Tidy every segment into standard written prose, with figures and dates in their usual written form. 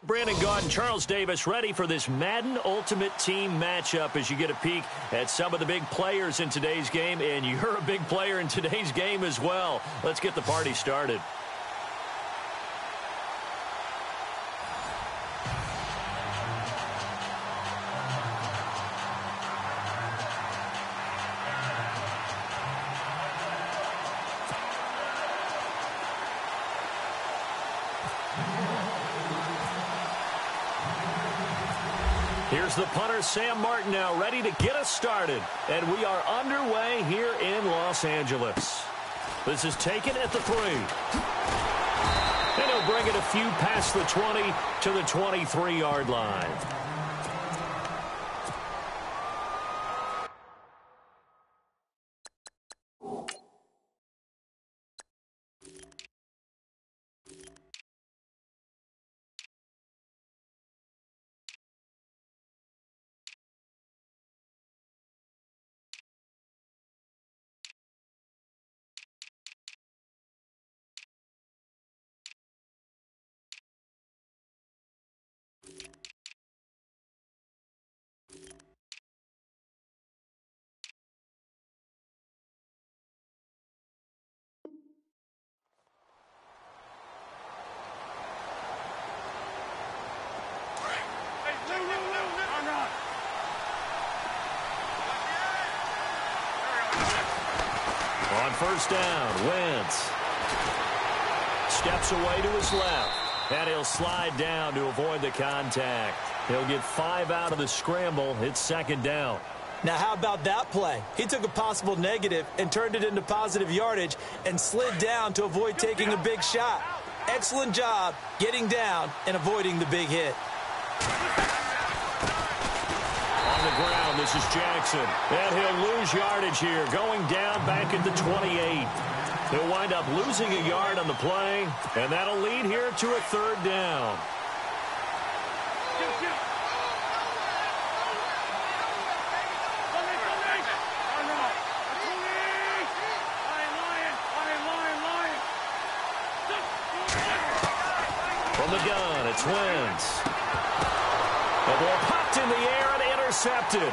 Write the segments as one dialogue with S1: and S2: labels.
S1: Brandon Gaud and Charles Davis ready for this Madden Ultimate Team matchup as you get a peek at some of the big players in today's game, and you're a big player in today's game as well. Let's get the party started. Here's the punter, Sam Martin, now ready to get us started. And we are underway here in Los Angeles. This is taken at the 3. And he'll bring it a few past the 20 to the 23-yard line. On first down, Wentz steps away to his left, and he'll slide down to avoid the contact. He'll get 5 out of the scramble. It's second down.
S2: Now, how about that play? He took a possible negative and turned it into positive yardage and slid down to avoid taking a big shot. Excellent job getting down and avoiding the big hit.
S1: On the ground, this is Jackson. And he'll lose yardage here, going down back at the 28. He'll wind up losing a yard on the play, and that'll lead here to a third down. From the gun, it's Wentz. The ball popped in the air and intercepted.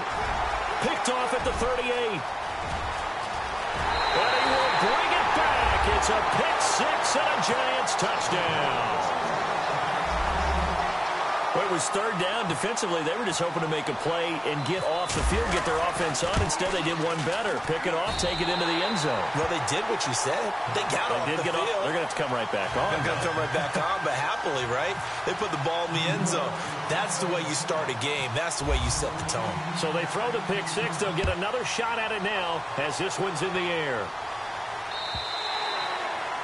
S1: Picked off at the 38. And he will bring it back. It's a pick six and a Giants touchdown. Well, it was third down defensively. They were just hoping to make a play and get off the field, get their offense on. Instead, they did one better. Pick it off, take it into the end zone.
S2: Well, they did what you said. They got off the field.
S1: They're going to have to come right back on.
S2: They're going to come right back on, but happily, right? They put the ball in the end zone. That's the way you start a game. That's the way you set the tone.
S1: So they throw the pick six. They'll get another shot at it now as this one's in the air.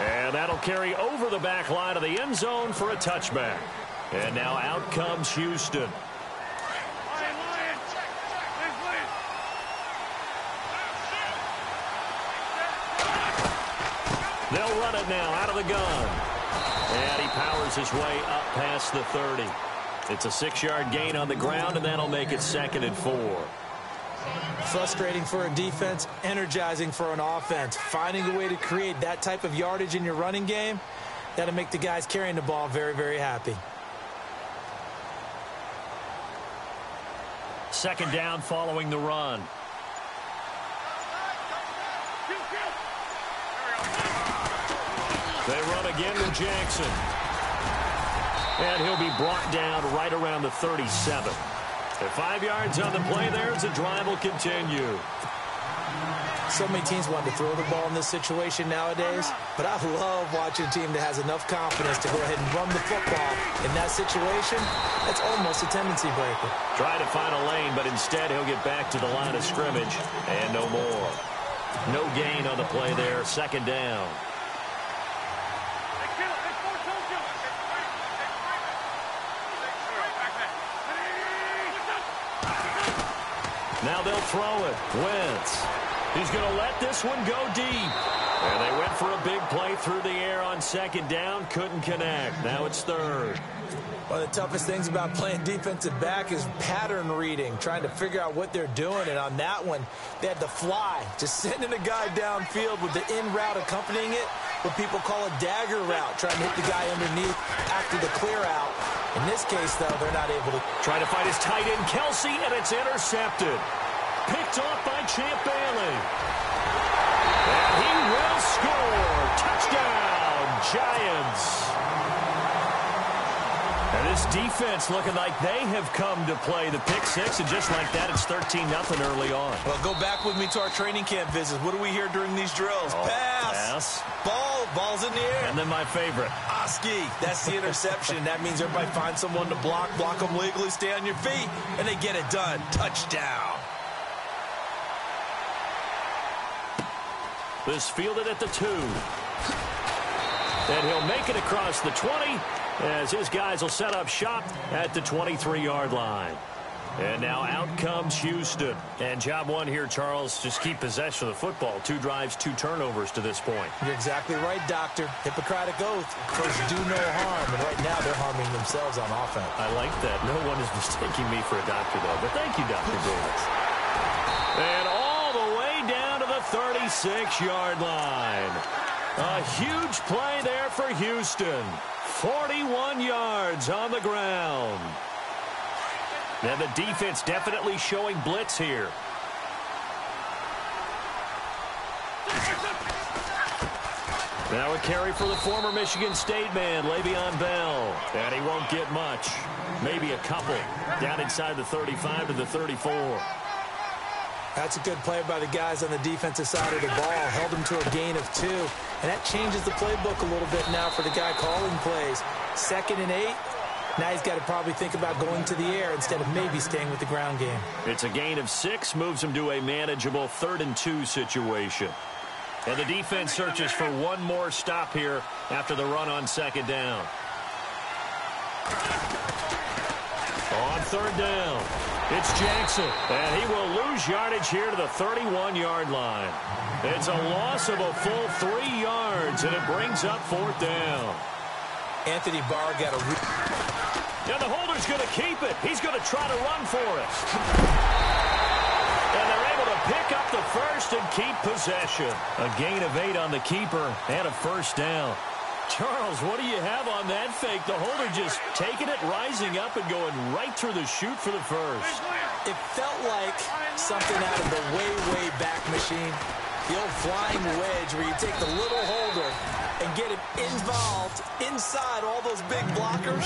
S1: And that'll carry over the back line of the end zone for a touchback. And now out comes Houston. They'll run it now out of the gun. And he powers his way up past the 30. It's a 6-yard gain on the ground, and that'll make it 2nd and 4.
S2: Frustrating for a defense, energizing for an offense. Finding a way to create that type of yardage in your running game, that'll make the guys carrying the ball very, very happy.
S1: Second down following the run. They run again with Jackson. And he'll be brought down right around the 37. At 5 yards on the play there as the drive will continue.
S2: So many teams want to throw the ball in this situation nowadays, but I love watching a team that has enough confidence to go ahead and run the football. In that situation, that's almost a tendency breaker.
S1: Try to find a lane, but instead he'll get back to the line of scrimmage and no more. No gain on the play there, second down. Now they'll throw it. Wentz. He's going to let this one go deep. And they went for a big play through the air on second down. Couldn't connect. Now it's third.
S2: One of the toughest things about playing defensive back is pattern reading, trying to figure out what they're doing. And on that one, they had to fly, just sending a guy downfield with the in route accompanying it, what people call a dagger route, trying to hit the guy underneath after the clear out. In this case, though, they're not able to.
S1: Trying to fight his tight end, Kelsey, and it's intercepted. Picked off by Champ Bailey. And he will score. Touchdown, Giants. And this defense looking like they have come to play the pick six, and just like that, it's 13-0 early on.
S2: Well, go back with me to our training camp visits. What do we hear during these drills? Pass. Ball's in the air.
S1: And then my favorite.
S2: Oski. That's the interception. That means everybody finds someone to block them legally, stay on your feet, and they get it done. Touchdown.
S1: This fielded at the 2. And he'll make it across the 20 as his guys will set up shop at the 23-yard line. And now out comes Houston. And job one here, Charles, just keep possession of the football. 2 drives, 2 turnovers to this point.
S2: You're exactly right, Doctor. Hippocratic oath. First, do no harm. And right now, they're harming themselves on offense.
S1: I like that. No one is mistaking me for a doctor, though. But thank you, Dr. Davis. And all the way down to the 36-yard line. A huge play there for Houston. 41 yards on the ground. Now the defense definitely showing blitz here. Now a carry for the former Michigan State man, Le'Veon Bell. And he won't get much. Maybe a couple. Down inside the 35 to the 34.
S2: That's a good play by the guys on the defensive side of the ball. Held him to a gain of 2. And that changes the playbook a little bit now for the guy calling plays. 2nd and 8. Now he's got to probably think about going to the air instead of maybe staying with the ground game.
S1: It's a gain of 6. Moves him to a manageable 3rd and 2 situation. And the defense searches for one more stop here after the run on 2nd down. On 3rd down. It's Jackson, and he will lose yardage here to the 31-yard line. It's a loss of a full 3 yards, and it brings up 4th down.
S2: Anthony Barr got a...
S1: And the holder's going to keep it. He's going to try to run for it. And they're able to pick up the first and keep possession. A gain of 8 on the keeper and a 1st down. Charles, what do you have on that fake? The holder just taking it, rising up, and going right through the chute for the first.
S2: It felt like something out of the way, way back machine. The old flying wedge where you take the little holder and get him involved inside all those big blockers.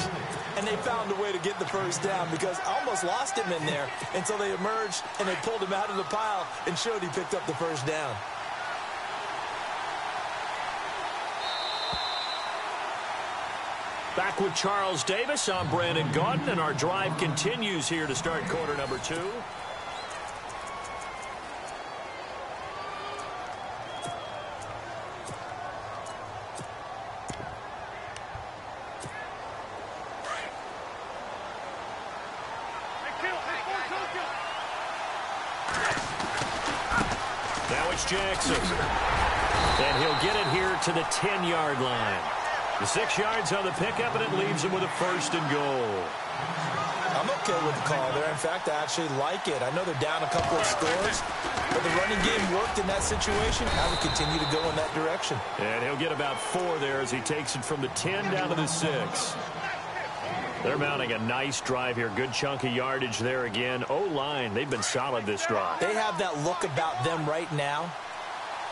S2: And they found a way to get the first down because I almost lost him in there until they emerged and they pulled him out of the pile and showed he picked up the first down.
S1: Back with Charles Davis, I'm Brandon Gaudin, and our drive continues here to start quarter number 2. Now it's Jackson. And he'll get it here to the 10-yard line. The 6 yards on the pickup, and it leaves him with a 1st and goal.
S2: I'm okay with the call there. In fact, I actually like it. I know they're down a couple of scores, but the running game worked in that situation. I would continue to go in that direction.
S1: And he'll get about 4 there as he takes it from the 10 down to the 6. They're mounting a nice drive here. Good chunk of yardage there again. O-line, they've been solid this drive.
S2: They have that look about them right now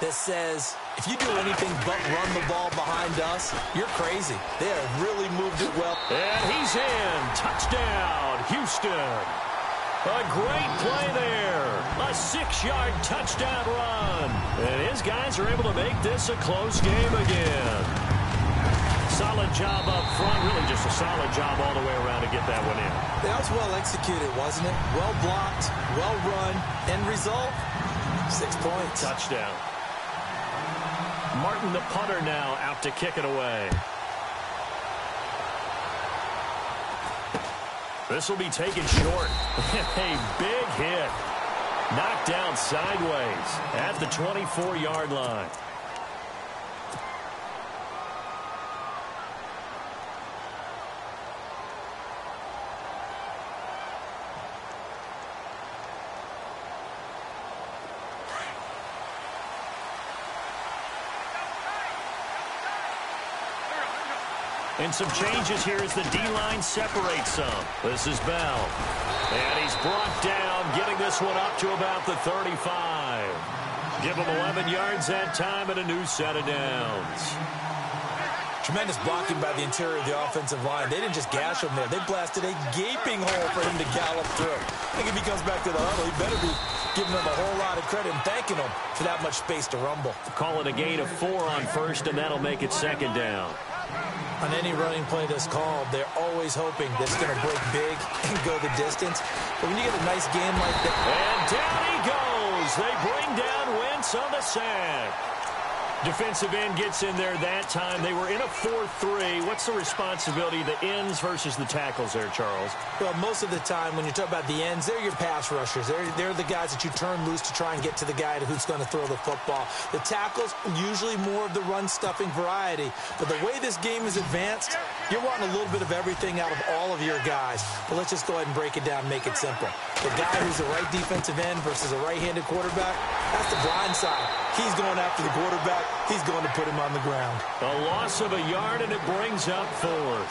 S2: that says, if you do anything but run the ball behind us, you're crazy. They have really moved it well.
S1: And he's in. Touchdown, Houston. A great play there. A 6-yard touchdown run. And his guys are able to make this a close game again. Solid job up front. Really just a solid job all the way around to get that one in.
S2: That was well executed, wasn't it? Well blocked, well run. End result, 6 points.
S1: Touchdown. Martin, the punter, now out to kick it away. This will be taken short. A big hit. Knocked down sideways at the 24-yard line. And some changes here as the D-line separates some. This is Bell. And he's brought down, getting this one up to about the 35. Give him 11 yards that time and a new set of downs.
S2: Tremendous blocking by the interior of the offensive line. They didn't just gash him there. They blasted a gaping hole for him to gallop through. I think if he comes back to the huddle, he better be giving them a whole lot of credit and thanking them for that much space to rumble.
S1: Call it a gain of 4 on first, and that'll make it second down.
S2: On any running play that's called, they're always hoping that it's going to break big and go the distance. But when you get a nice game like that...
S1: And down he goes. They bring down Wentz on the sack. Defensive end gets in there that time. They were in a 4-3. What's the responsibility of the ends versus the tackles there, Charles?
S2: Well, most of the time when you talk about the ends, they're your pass rushers. They're the guys that you turn loose to try and get to the guy who's going to throw the football. The tackles, usually more of the run-stuffing variety. But the way this game is advanced, you're wanting a little bit of everything out of all of your guys. But let's just go ahead and break it down and make it simple. The guy who's the right defensive end versus a right-handed quarterback, that's the blind side. He's going after the quarterback. He's going to put him on the ground.
S1: A loss of a yard, and it brings up 4th.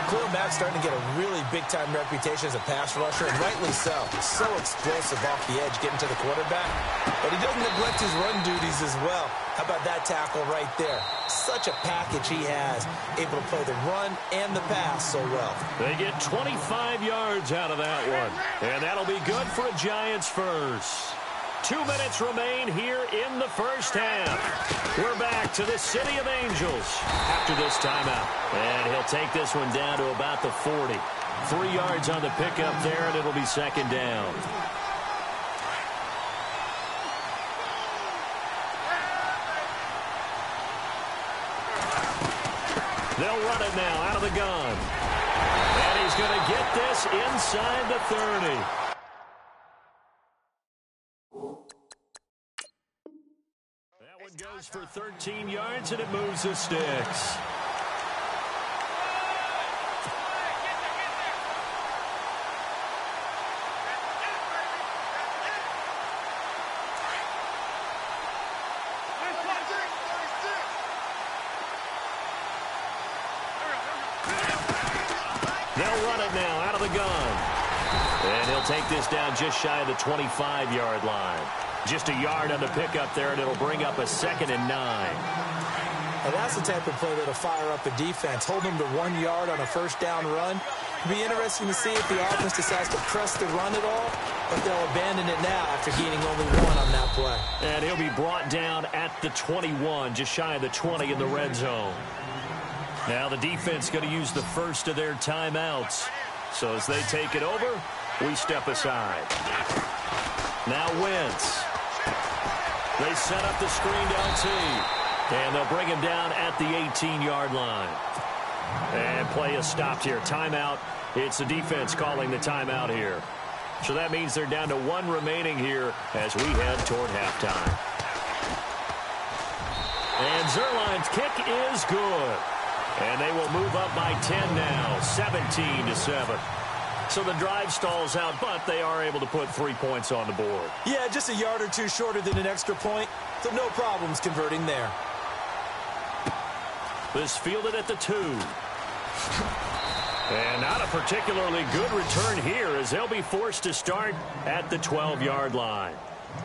S2: Khalil Mack's starting to get a really big-time reputation as a pass rusher, and rightly so. So explosive off the edge, getting to the quarterback. But he doesn't neglect his run duties as well. How about that tackle right there? Such a package he has, able to play the run and the pass so well.
S1: They get 25 yards out of that one, and that'll be good for a Giants first. 2 minutes remain here in the first half. We're back to the City of Angels after this timeout. And he'll take this one down to about the 40. 3 yards on the pickup there, and it'll be second down. They'll run it now out of the gun. And he's going to get this inside the 30. Goes for 13 yards, and it moves the sticks. They'll run it now out of the gun. And he'll take this down just shy of the 25-yard line. Just a yard on the pickup there, and it'll bring up a 2nd and 9.
S2: Now that's the type of play that'll fire up a defense. Hold them to 1 yard on a first down run. It'll be interesting to see if the offense decides to press the run at all, but they'll abandon it now after gaining only 1 on that play.
S1: And he'll be brought down at the 21, just shy of the 20 in the red zone. Now the defense going to use the first of their timeouts. So as they take it over, we step aside. Now Wentz. They set up the screened LT. And they'll bring him down at the 18-yard line. And play is stopped here. Timeout. It's the defense calling the timeout here. So that means they're down to 1 remaining here as we head toward halftime. And Zerline's kick is good. And they will move up by 10 now, 17-7. So the drive stalls out, but they are able to put 3 points on the board.
S2: Yeah, just a yard or two shorter than an extra point, so no problems converting there.
S1: This fielded at the 2. And not a particularly good return here as they'll be forced to start at the 12-yard line.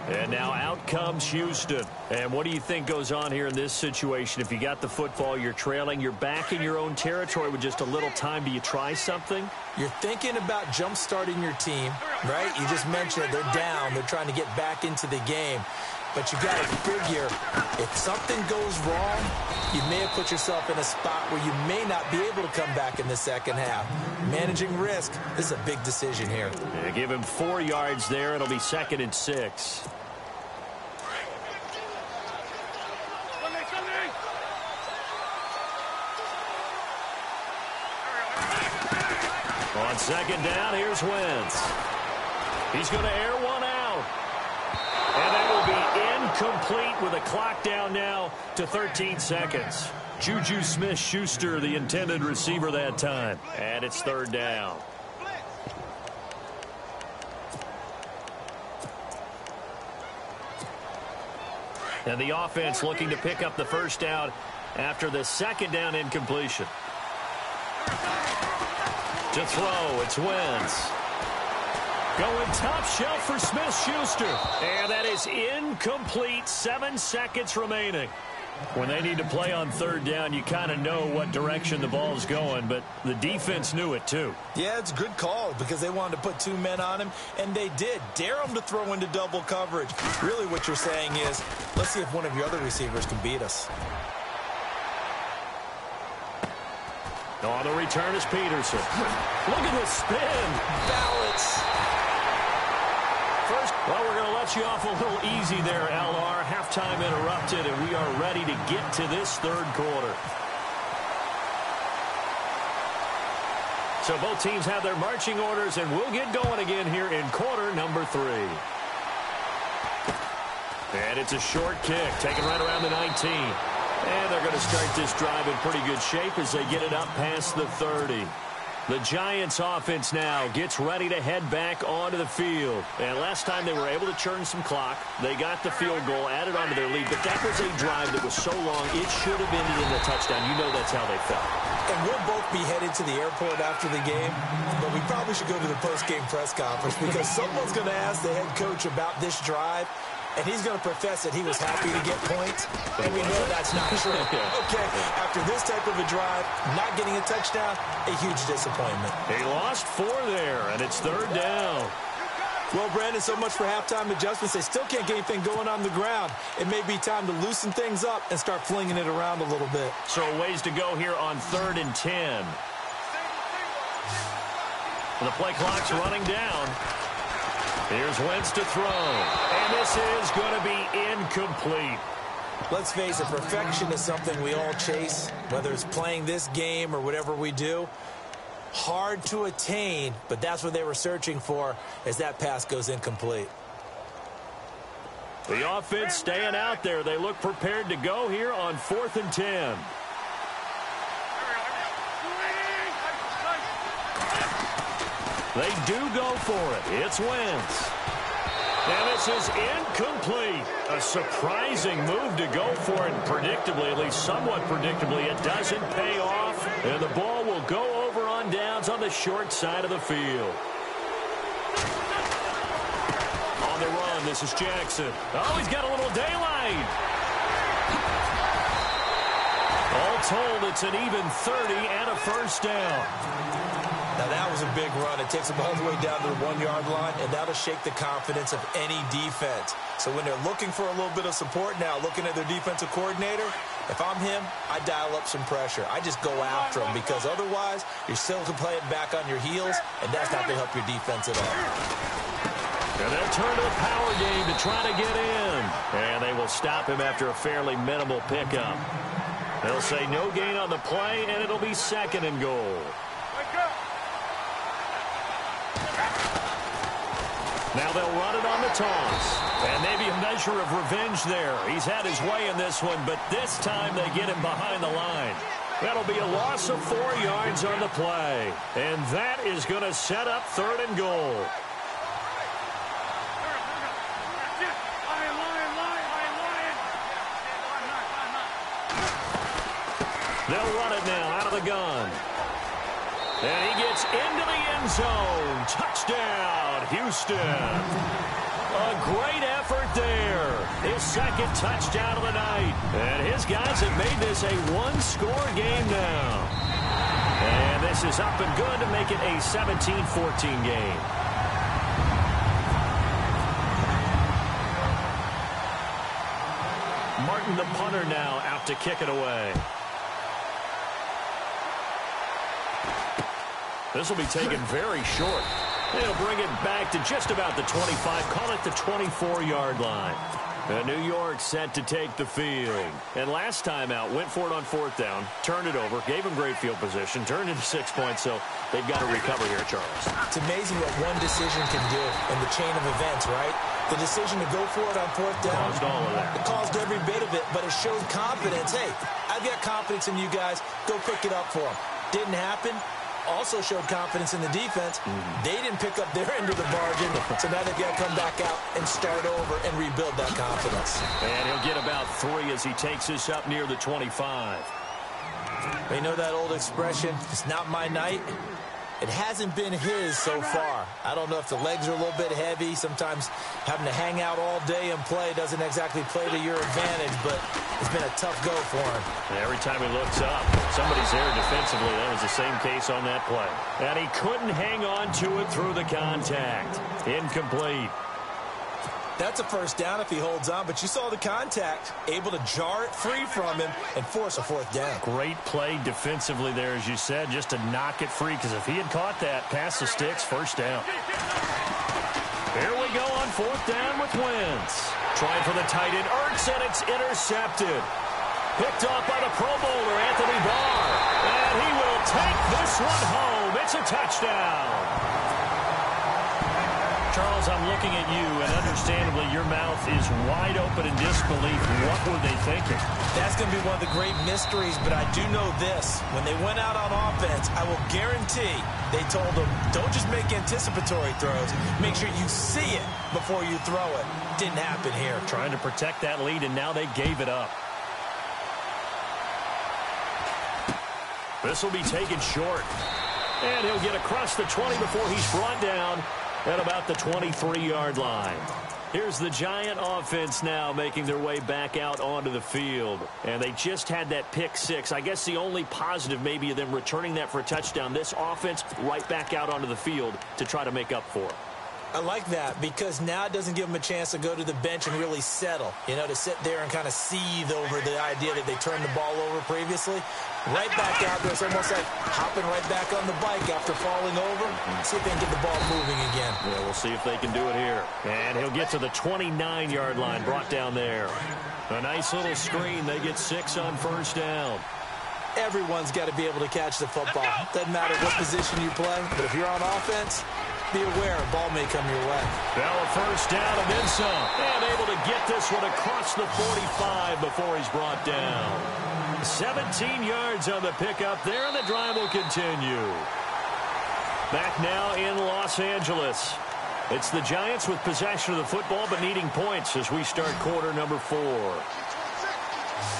S1: And now out comes Houston. And what do you think goes on here in this situation? If you got the football, you're trailing, you're back in your own territory with just a little time. Do you try something?
S2: You're thinking about jump-starting your team, right? You just mentioned it. They're down. They're trying to get back into the game. But you got to figure, if something goes wrong, you may have put yourself in a spot where you may not be able to come back in the second half. Managing risk, this is a big decision here.
S1: Yeah, give him 4 yards there. It'll be 2nd and 6. On 2nd down, here's Wentz. He's going to air one out. And that will be incomplete with a clock down now to 13 seconds. Juju Smith-Schuster, the intended receiver that time. And it's 3rd down. And the offense looking to pick up the first down after the second down incompletion. To throw, it's Wentz. Going top shelf for Smith-Schuster. And that is incomplete. 7 seconds remaining. When they need to play on third down, you kind of know what direction the ball's going, but the defense knew it too.
S2: Yeah, it's a good call because they wanted to put 2 men on him, and they did. Dare him to throw into double coverage. Really what you're saying is, let's see if one of your other receivers can beat us.
S1: On the return is Peterson. Look at the spin.
S2: Balance.
S1: First, well, we're going to let you off a little easy there, LR. Halftime interrupted, and we are ready to get to this third quarter. So both teams have their marching orders, and we'll get going again here in quarter number 3. And it's a short kick, taken right around the 19. And they're going to start this drive in pretty good shape as they get it up past the 30. The Giants offense now gets ready to head back onto the field. And last time they were able to churn some clock. They got the field goal, added onto their lead. But that was a drive that was so long, it should have ended in a touchdown. You know that's how they felt.
S2: And we'll both be headed to the airport after the game. But we probably should go to the post-game press conference because someone's going to ask the head coach about this drive. And he's going to profess that he was happy to get points, and we know that's not true. Okay, after this type of a drive, not getting a touchdown, a huge disappointment.
S1: They lost 4 there, and it's third down.
S2: Well, Brandon, so much for halftime adjustments. They still can't get anything going on the ground. It may be time to loosen things up and start flinging it around a little bit.
S1: So ways to go here on 3rd and 10. The play clock's running down. Here's Wentz to throw. And this is going to be incomplete.
S2: Let's face it, perfection is something we all chase, whether it's playing this game or whatever we do. Hard to attain, but that's what they were searching for as that pass goes incomplete.
S1: The offense staying out there. They look prepared to go here on 4th and 10. They do go for it. It's Wentz. And this is incomplete. A surprising move to go for it. Predictably, at least somewhat predictably, it doesn't pay off. And the ball will go over on downs on the short side of the field. On the run, this is Jackson. Oh, he's got a little daylight. All told, it's an even 30 and a first down.
S2: Now, that was a big run. It takes them all the way down to the 1-yard line, and that'll shake the confidence of any defense. So when they're looking for a little bit of support now, looking at their defensive coordinator, if I'm him, I dial up some pressure. I just go after them because otherwise you're still playing back on your heels, and that's not going to help your defense at all.
S1: And they'll turn to the power game to try to get in. And they will stop him after a fairly minimal pickup. They'll say no gain on the play, and it'll be 2nd and goal. Now they'll run it on the toss. And maybe a measure of revenge there. He's had his way in this one, but this time they get him behind the line. That'll be a loss of 4 yards on the play. And that is going to set up 3rd and goal. They'll run it now out of the gun. And he gets into the end zone. Touchdown, Houston. A great effort there. His 2nd touchdown of the night. And his guys have made this a 1-score game now. And this is up and good to make it a 17-14 game. Martin, the punter, now out to kick it away. This will be taken very short. They'll bring it back to just about the 25, call it the 24-yard line. And New York set to take the field. And last time out, went for it on 4th down, turned it over, gave them great field position, turned it to 6 points, so they've got to recover here, Charles.
S2: It's amazing what one decision can do in the chain of events, right? The decision to go for it on 4th down.
S1: Caused all of that.
S2: It caused every bit of it, but it showed confidence. Hey, I've got confidence in you guys. Go pick it up for them. Didn't happen. also showed confidence in the defense. They didn't pick up their end of the bargain, so now they've got to come back out and start over and rebuild that confidence.
S1: And he'll get about 3 as he takes this up near the 25.
S2: You know that old expression, it's not my night? It hasn't been his so far. I don't know if the legs are a little bit heavy. Sometimes having to hang out all day and play doesn't exactly play to your advantage, but it's been a tough go for him.
S1: And every time he looks up, somebody's there defensively. That was the same case on that play. And he couldn't hang on to it through the contact. Incomplete.
S2: That's a first down if he holds on, but you saw the contact, able to jar it free from him and force a fourth down.
S1: Great play defensively there, as you said, just to knock it free, because if he had caught that, past the sticks, first down. Here we go on fourth down with Wentz. Trying for the tight end, Ertz, and it's intercepted. Picked off by the Pro Bowler, Anthony Barr. And he will take this one home. It's a touchdown. Charles, I'm looking at you, and understandably, your mouth is wide open in disbelief. What were they thinking?
S2: That's going to be one of the great mysteries, but I do know this. When they went out on offense, I will guarantee they told them, don't just make anticipatory throws. Make sure you see it before you throw it. Didn't happen here.
S1: Trying to protect that lead, and now they gave it up. This will be taken short. And he'll get across the 20 before he's brought down at about the 23-yard line. Here's the Giant offense now making their way back out onto the field. And they just had that pick six. I guess the only positive maybe of them returning that for a touchdown. This offense right back out onto the field to try to make up for it.
S2: I like that because now it doesn't give them a chance to go to the bench and really settle, you know, to sit there and kind of seethe over the idea that they turned the ball over previously. Right back out there. It's almost like hopping right back on the bike after falling over. See if they can get the ball moving again.
S1: Yeah, we'll see if they can do it here. And he'll get to the 29-yard line, brought down there. A nice little screen. They get 6 on first down.
S2: Everyone's got to be able to catch the football. Doesn't matter what position you play, but if you're on offense, be aware a ball may come your way.
S1: Now a first down and then some. And able to get this one across the 45 before he's brought down. 17 yards on the pickup there, and the drive will continue. Back now in Los Angeles. It's the Giants with possession of the football but needing points as we start quarter number 4.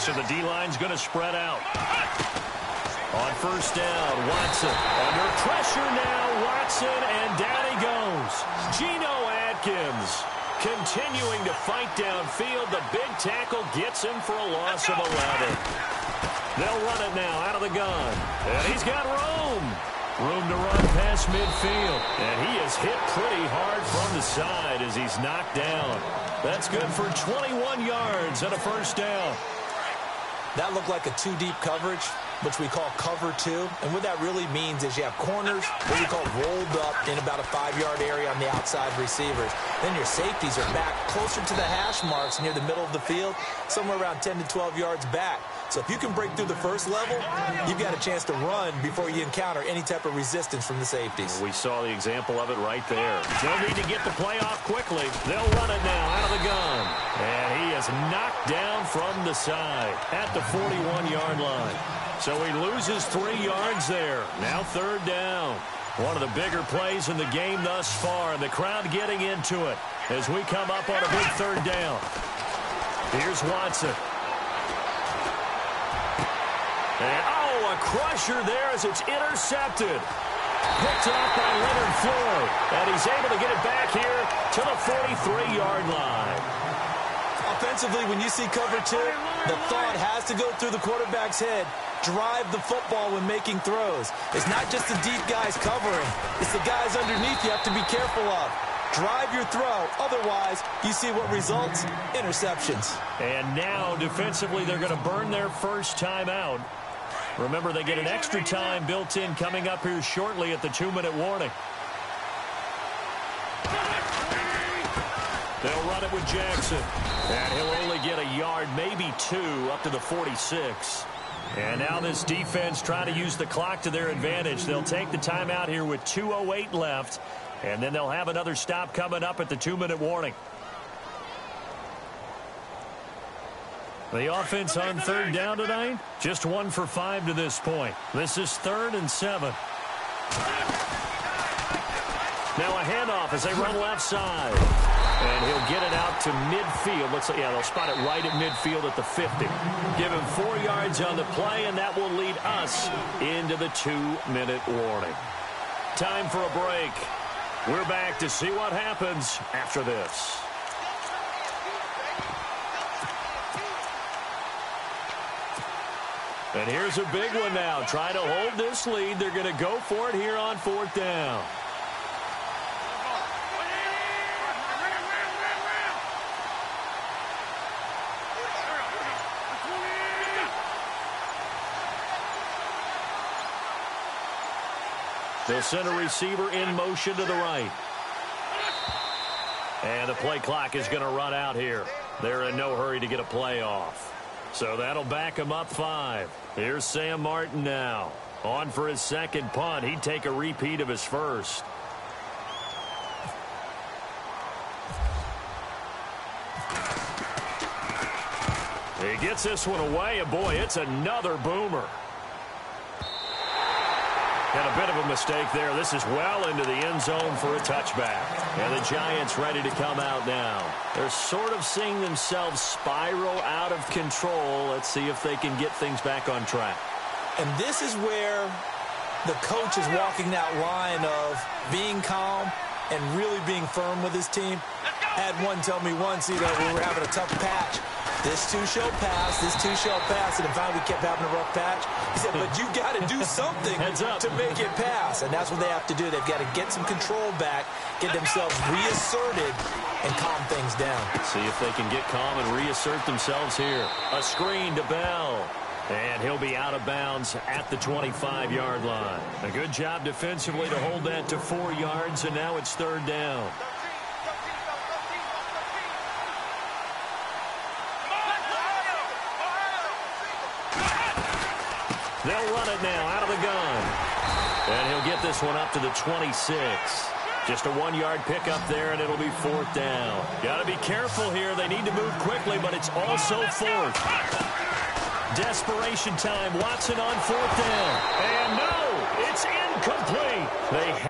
S1: So the D-line's going to spread out. On first down, Watson under pressure now. Watson, and down he goes. Geno Atkins continuing to fight downfield. The big tackle gets him for a loss of 11. They'll run it now out of the gun. And he's got room. Room to run past midfield. And he is hit pretty hard from the side as he's knocked down. That's good for 21 yards and a first down.
S2: That looked like a two-deep coverage, which we call cover 2. And what that really means is you have corners, what we call rolled up in about a 5-yard area on the outside receivers. Then your safeties are back closer to the hash marks near the middle of the field, somewhere around 10 to 12 yards back. So if you can break through the first level, you've got a chance to run before you encounter any type of resistance from the safeties.
S1: We saw the example of it right there. They'll need to get the play off quickly. They'll run it now out of the gun. And he is knocked down from the side at the 41-yard line. So he loses 3 yards there. Now third down. One of the bigger plays in the game thus far, and the crowd getting into it as we come up on a big third down. Here's Watson. And, a crusher there as it's intercepted. Picked off by Leonard Floyd. And he's able to get it back here to the 43-yard line.
S2: Offensively, when you see cover 2, the thought has to go through the quarterback's head. Drive the football when making throws. It's not just the deep guys covering. It's the guys underneath you have to be careful of. Drive your throw. Otherwise, you see what results? Interceptions.
S1: And now, defensively, they're going to burn their first timeout. Remember, they get an extra time built in coming up here shortly at the 2-minute warning. They'll run it with Jackson. And he'll only get a yard, maybe 2, up to the 46. And now this defense trying to use the clock to their advantage. They'll take the timeout here with 2:08 left. And then they'll have another stop coming up at the 2-minute warning. The offense on third down tonight, just 1 for 5 to this point. This is 3rd and 7. Now a handoff as they run left side. And he'll get it out to midfield. Looks like, yeah, they'll spot it right at midfield at the 50. Give him 4 yards on the play, and that will lead us into the 2-minute warning. Time for a break. We're back to see what happens after this. And here's a big one now. Trying to hold this lead. They're going to go for it here on 4th down. They'll send a receiver in motion to the right. And the play clock is going to run out here. They're in no hurry to get a play off. So that'll back him up 5. Here's Sam Martin now. On for his second punt. He'd take a repeat of his first. He gets this one away, and boy, it's another boomer. And a bit of a mistake there. This is well into the end zone for a touchback. And the Giants ready to come out now. They're sort of seeing themselves spiral out of control. Let's see if they can get things back on track.
S2: And this is where the coach is walking that line of being calm and really being firm with his team. I had one tell me once, when we were having a tough patch, this too shall pass, this too shall pass, and finally we kept having a rough patch. He said, but you got to do something to make it pass, and that's what they have to do. They've got to get some control back, get themselves reasserted, and calm things down.
S1: See if they can get calm and reassert themselves here. A screen to Bell. And he'll be out of bounds at the 25-yard line. A good job defensively to hold that to 4 yards, and now it's 3rd down. They'll run it now out of the gun. And he'll get this one up to the 26. Just a 1-yard pickup there, and it'll be 4th down. Got to be careful here. They need to move quickly, but it's also 4th. Desperation time. Watson on 4th down. And no, it's incomplete. They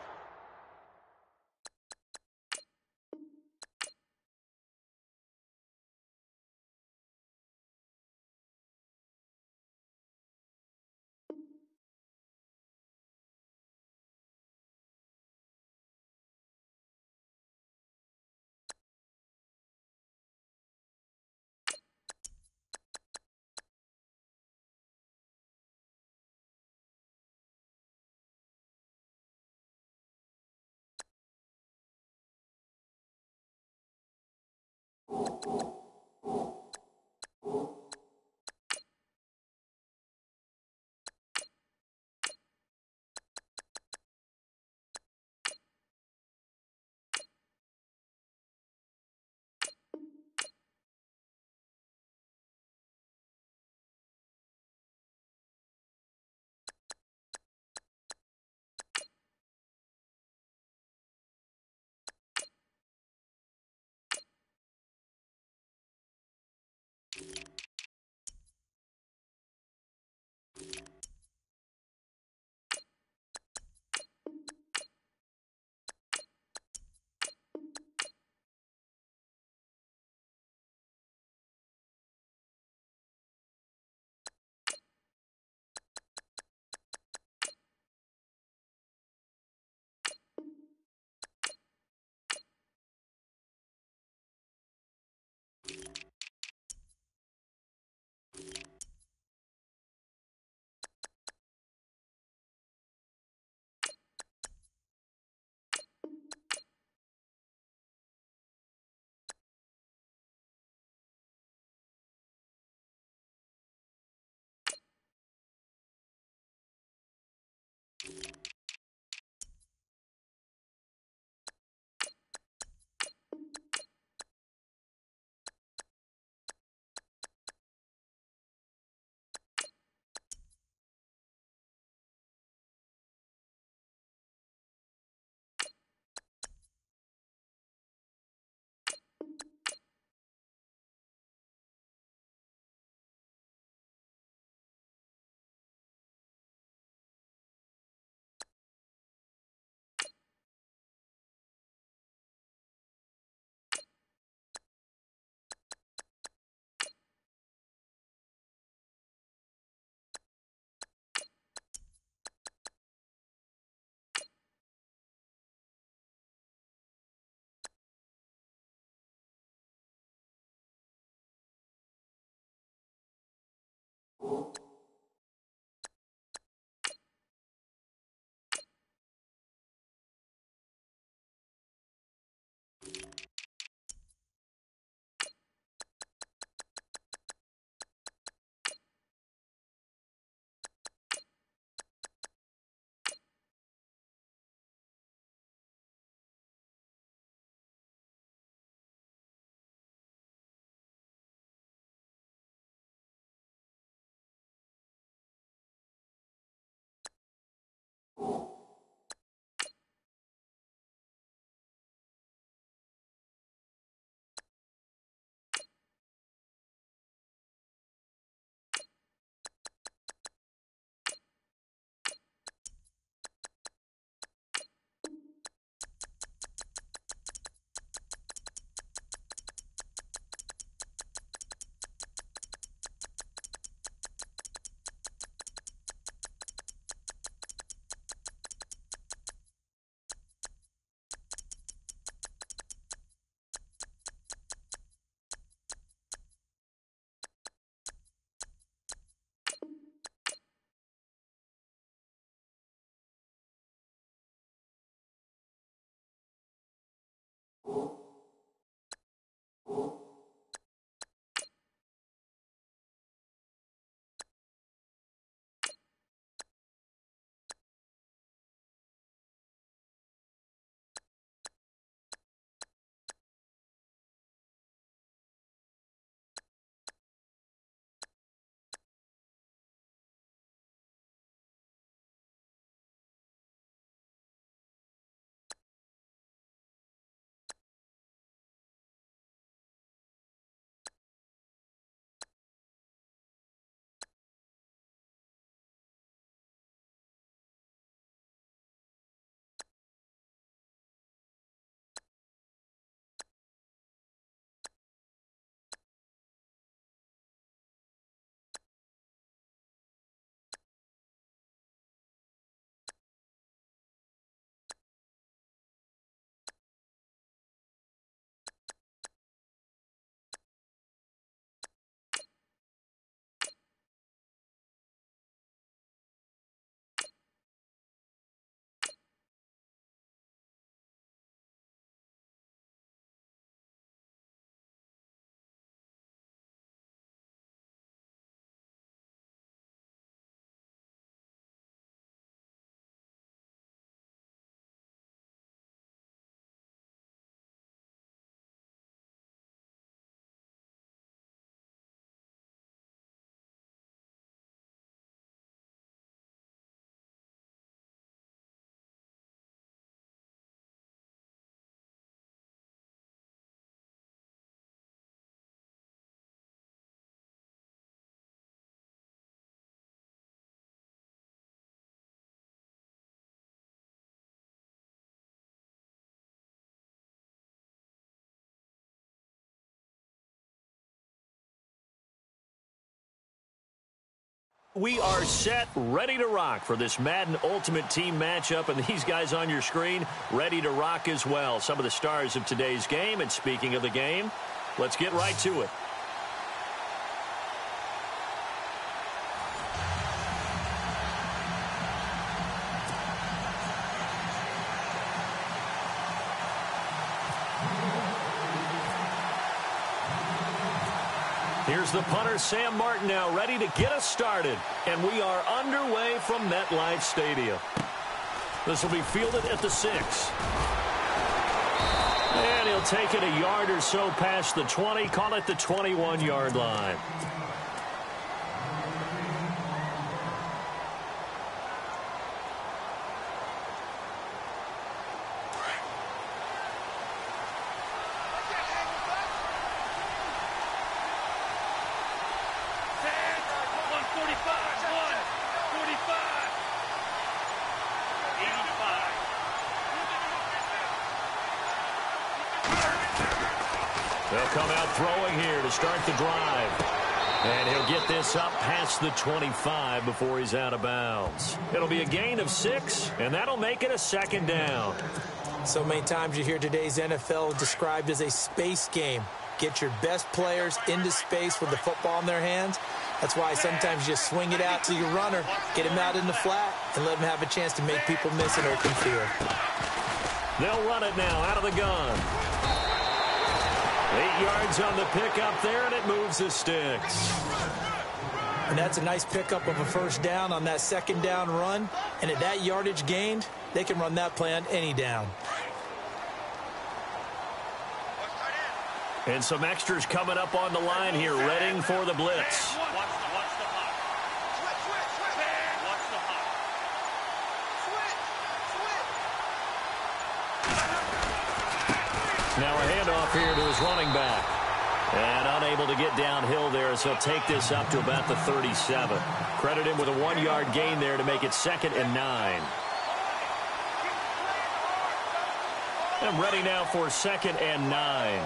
S1: We are set, ready to rock for this Madden Ultimate Team matchup, and these guys on your screen ready to rock as well. Some of the stars of today's game, and speaking of the game, let's get right to it. Here's the punter, Sam Martin, now ready to get us started. And we are underway from MetLife Stadium. This will be fielded at the 6. And he'll take it a yard or so past the 20, call it the 21-yard line. They'll come out throwing here to start the drive. And he'll get this up past the 25 before he's out of bounds. It'll be a gain of 6, and that'll make it a second down.
S2: So many times you hear today's NFL described as a space game. Get your best players into space with the football in their hands. That's why sometimes you just swing it out to your runner, get him out in the flat, and let him have a chance to make people miss an open field.
S1: They'll run it now out of the gun. 8 yards on the pickup there, and it moves the sticks.
S2: And that's a nice pickup of a first down on that second down run. And at that yardage gained, they can run that play on any down.
S1: And some extras coming up on the line here, readying for the blitz. Now a handoff here to his running back. And unable to get downhill there, so he'll take this up to about the 37. Credit him with a 1-yard gain there to make it 2nd and 9. And ready now for 2nd and 9.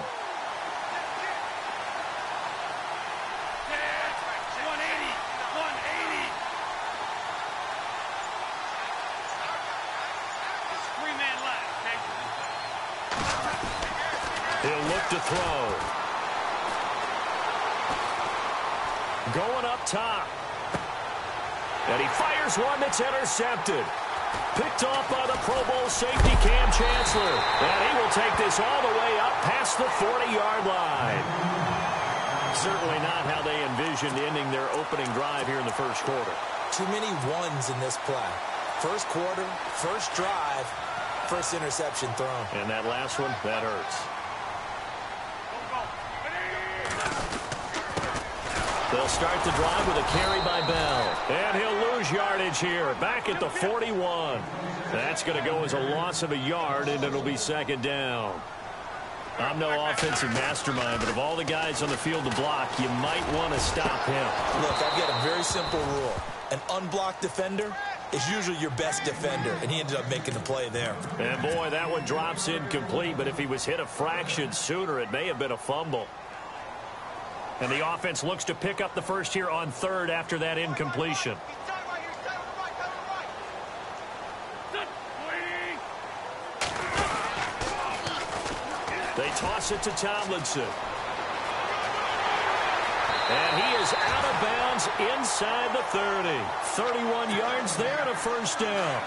S1: He'll look to throw. Going up top. And he fires one that's intercepted. Picked off by the Pro Bowl safety Cam Chancellor. And he will take this all the way up past the 40-yard line. Certainly not how they envisioned ending their opening drive here in the first quarter.
S2: Too many ones in this play. First quarter, first drive, first interception thrown.
S1: And that last one, that hurts. They'll start the drive with a carry by Bell. And he'll lose yardage here, back at the 41. That's going to go as a loss of a yard, and it'll be 2nd down. I'm no offensive mastermind, but of all the guys on the field to block, you might want to stop him.
S2: Look, I've got a very simple rule. An unblocked defender is usually your best defender, and he ended up making the play there.
S1: And, boy, that one drops incomplete, but if he was hit a fraction sooner, it may have been a fumble. And the offense looks to pick up the first here on 3rd after that incompletion. They toss it to Tomlinson. And he is out of bounds inside the 30. 31 yards there and a first down.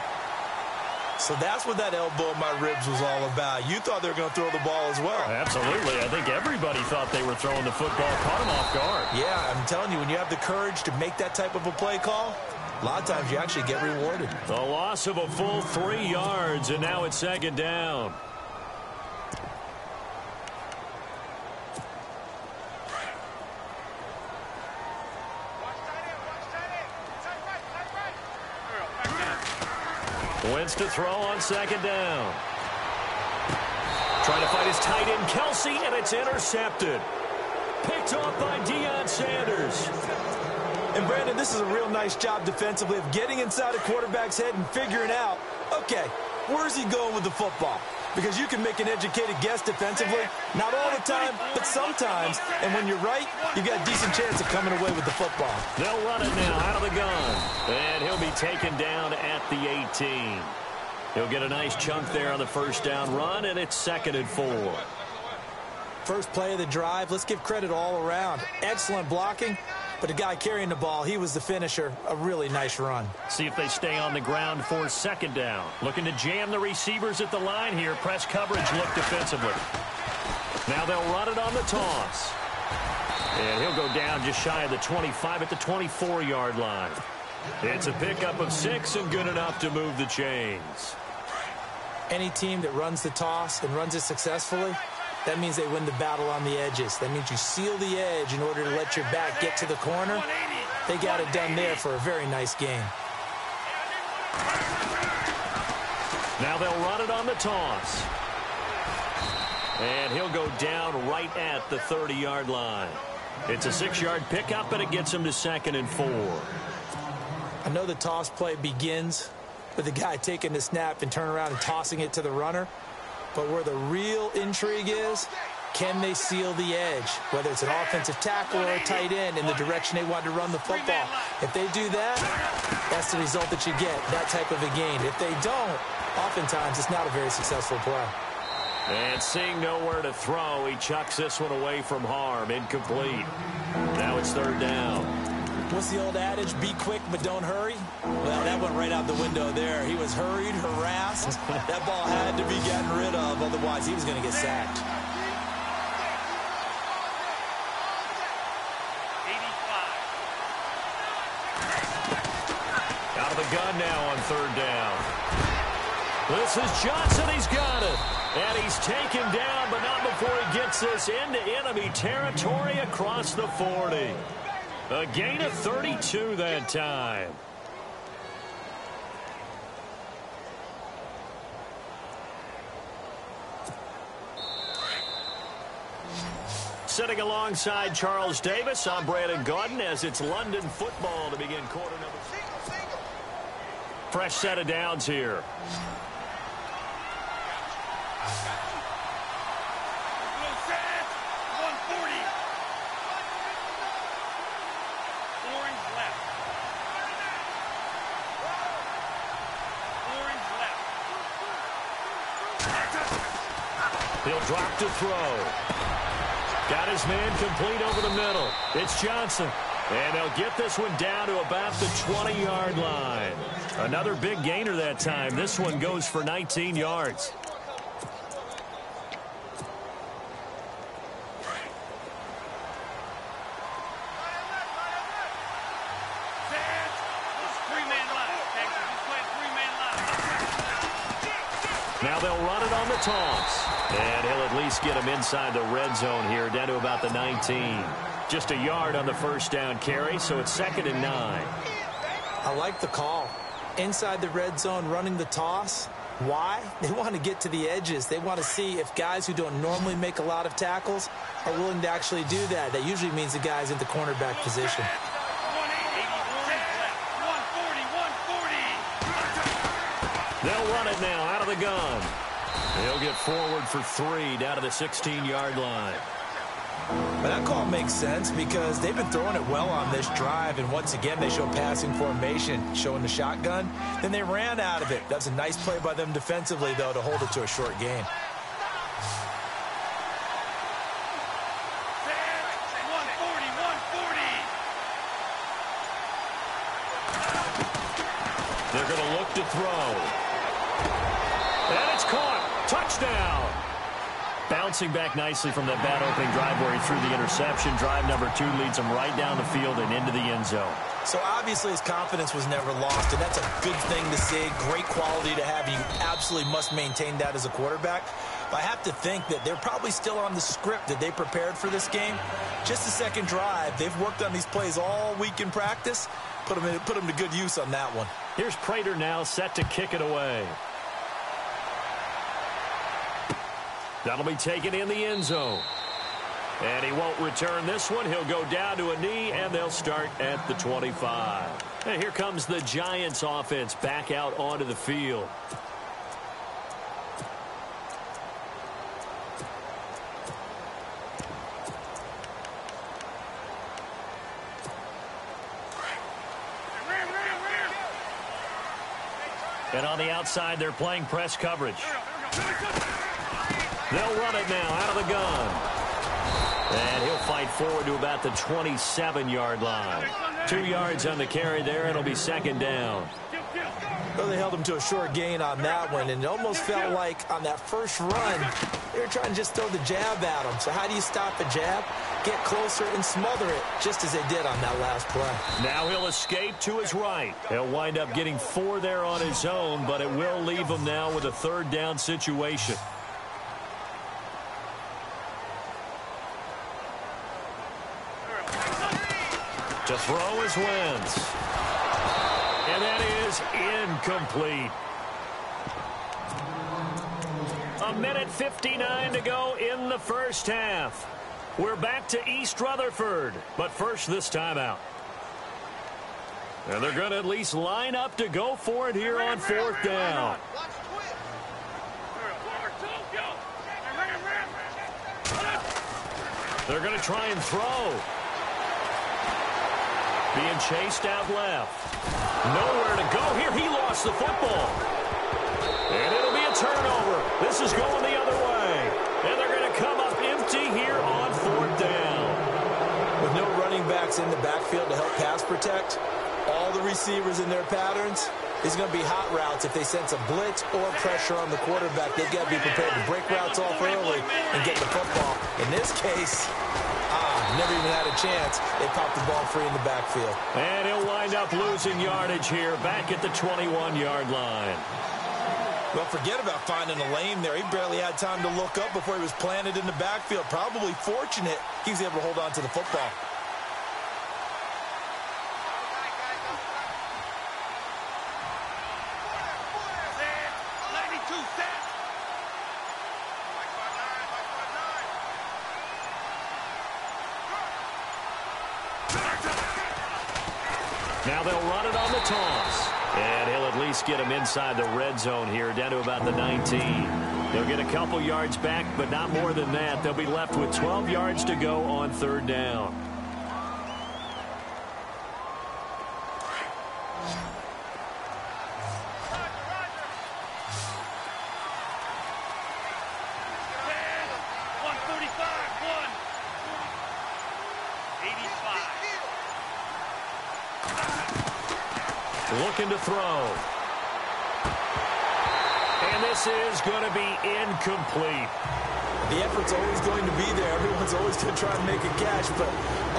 S2: So that's what that elbow in my ribs was all about. You thought they were going to throw the ball as well.
S1: Absolutely. I think everybody thought they were throwing the football. Caught him off guard.
S2: Yeah, I'm telling you, when you have the courage to make that type of a play call, a lot of times you actually get rewarded.
S1: The loss of a full 3 yards, and now it's 2nd down. Wentz to throw on 2nd down. Trying to fight his tight end, Kelsey, and it's intercepted. Picked off by Deion Sanders.
S2: And, Brandon, this is a real nice job defensively of getting inside a quarterback's head and figuring out, okay, where's he going with the football? Because you can make an educated guess defensively, not all the time, but sometimes. And when you're right, you've got a decent chance of coming away with the football.
S1: They'll run it now out of the gun. And he'll be taken down at the 18. He'll get a nice chunk there on the first down run, and it's 2nd and 4.
S2: First play of the drive, let's give credit all around. Excellent blocking, but the guy carrying the ball, he was the finisher. A really nice run.
S1: See if they stay on the ground for 2nd down. Looking to jam the receivers at the line here. Press coverage look defensively. Now they'll run it on the toss. And he'll go down just shy of the 25 at the 24-yard line. It's a pickup of 6 and good enough to move the chains.
S2: Any team that runs the toss and runs it successfully, that means they win the battle on the edges. That means you seal the edge in order to let your back get to the corner. They got it done there for a very nice game.
S1: Now they'll run it on the toss. And he'll go down right at the 30-yard line. It's a 6-yard pickup, and it gets him to 2nd and 4.
S2: I know the toss play begins with the guy taking the snap and turning around and tossing it to the runner. But where the real intrigue is, can they seal the edge? Whether it's an offensive tackle or a tight end in the direction they want to run the football. If they do that, that's the result that you get, that type of a gain. If they don't, oftentimes it's not a very successful play.
S1: And seeing nowhere to throw, he chucks this one away from harm. Incomplete. Now it's 3rd down.
S2: What's the old adage? Be quick, but don't hurry? Well, that went right out the window there. He was hurried, harassed. That ball had to be gotten rid of, otherwise he was going to get sacked.
S1: 85. Out of the gun now on third down. This is Johnson. He's got it. And he's taken down, but not before he gets this into enemy territory across the 40. A gain of 32 that time. Sitting alongside Charles Davis, I'm Brandon Gaudin as it's London football to begin quarter number 6. Fresh set of downs here. He'll drop to throw. Got his man complete over the middle. It's Johnson. And they'll get this one down to about the 20-yard line. Another big gainer that time. This one goes for 19 yards. Now they'll run it on the toss. And he'll at least get him inside the red zone here, down to about the 19. Just a yard on the first down carry, so it's 2nd and 9.
S2: I like the call. Inside the red zone, running the toss. Why? They want to get to the edges. They want to see if guys who don't normally make a lot of tackles are willing to actually do that. That usually means the guy's in the cornerback position.
S1: They'll run it now out of the gun. He'll get forward for 3 down to the 16-yard line.
S2: But that call makes sense because they've been throwing it well on this drive, and once again they show passing formation, showing the shotgun. Then they ran out of it. That's a nice play by them defensively, though, to hold it to a short gain.
S1: They're going to look to throw. And it's caught. Touchdown. Bouncing back nicely from that bad opening drive where he threw the interception. Drive number 2 leads him right down the field and into the end zone.
S2: So obviously his confidence was never lost, and that's a good thing to see. Great quality to have. You absolutely must maintain that as a quarterback. But I have to think that they're probably still on the script that they prepared for this game. Just the second drive. They've worked on these plays all week in practice. Put them to good use on that one.
S1: Here's Prater now set to kick it away. That'll be taken in the end zone. And he won't return this one. He'll go down to a knee, and they'll start at the 25. And here comes the Giants offense back out onto the field. And on the outside, they're playing press coverage. They'll run it now out of the gun. And he'll fight forward to about the 27-yard line. 2 yards on the carry there. It'll be 2nd down.
S2: Well, they held him to a short gain on that one, and it almost felt like on that first run, they were trying to just throw the jab at him. So how do you stop a jab? Get closer and smother it, just as they did on that last play.
S1: Now he'll escape to his right. He'll wind up getting 4 there on his own, but it will leave him now with a 3rd down situation. To throw is Wentz. And that is incomplete. 1:59 to go in the first half. We're back to East Rutherford, but first this timeout. And they're going to at least line up to go for it here on 4th down. They're going to try and throw. Being chased out left. Nowhere to go here. He lost the football. And it'll be a turnover. This is going the other way. And they're going to come up empty here on 4th down.
S2: With no running backs gets in the backfield to help pass protect, all the receivers in their patterns, is going to be hot routes. If they sense a blitz or pressure on the quarterback, they've got to be prepared to break routes off early and get the football. In this case, never even had a chance. They popped the ball free in the backfield.
S1: And he'll wind up losing yardage here back at the 21-yard line.
S2: Well, forget about finding a lane there. He barely had time to look up before he was planted in the backfield. Probably fortunate he was able to hold on to the football.
S1: Now they'll run it on the toss. And he'll at least get him inside the red zone here, down to about the 19. They'll get a couple yards back, but not more than that. They'll be left with 12 yards to go on third down. Looking to throw. And this is going to be incomplete.
S2: The effort's always going to be there. Everyone's always going to try and make a catch, but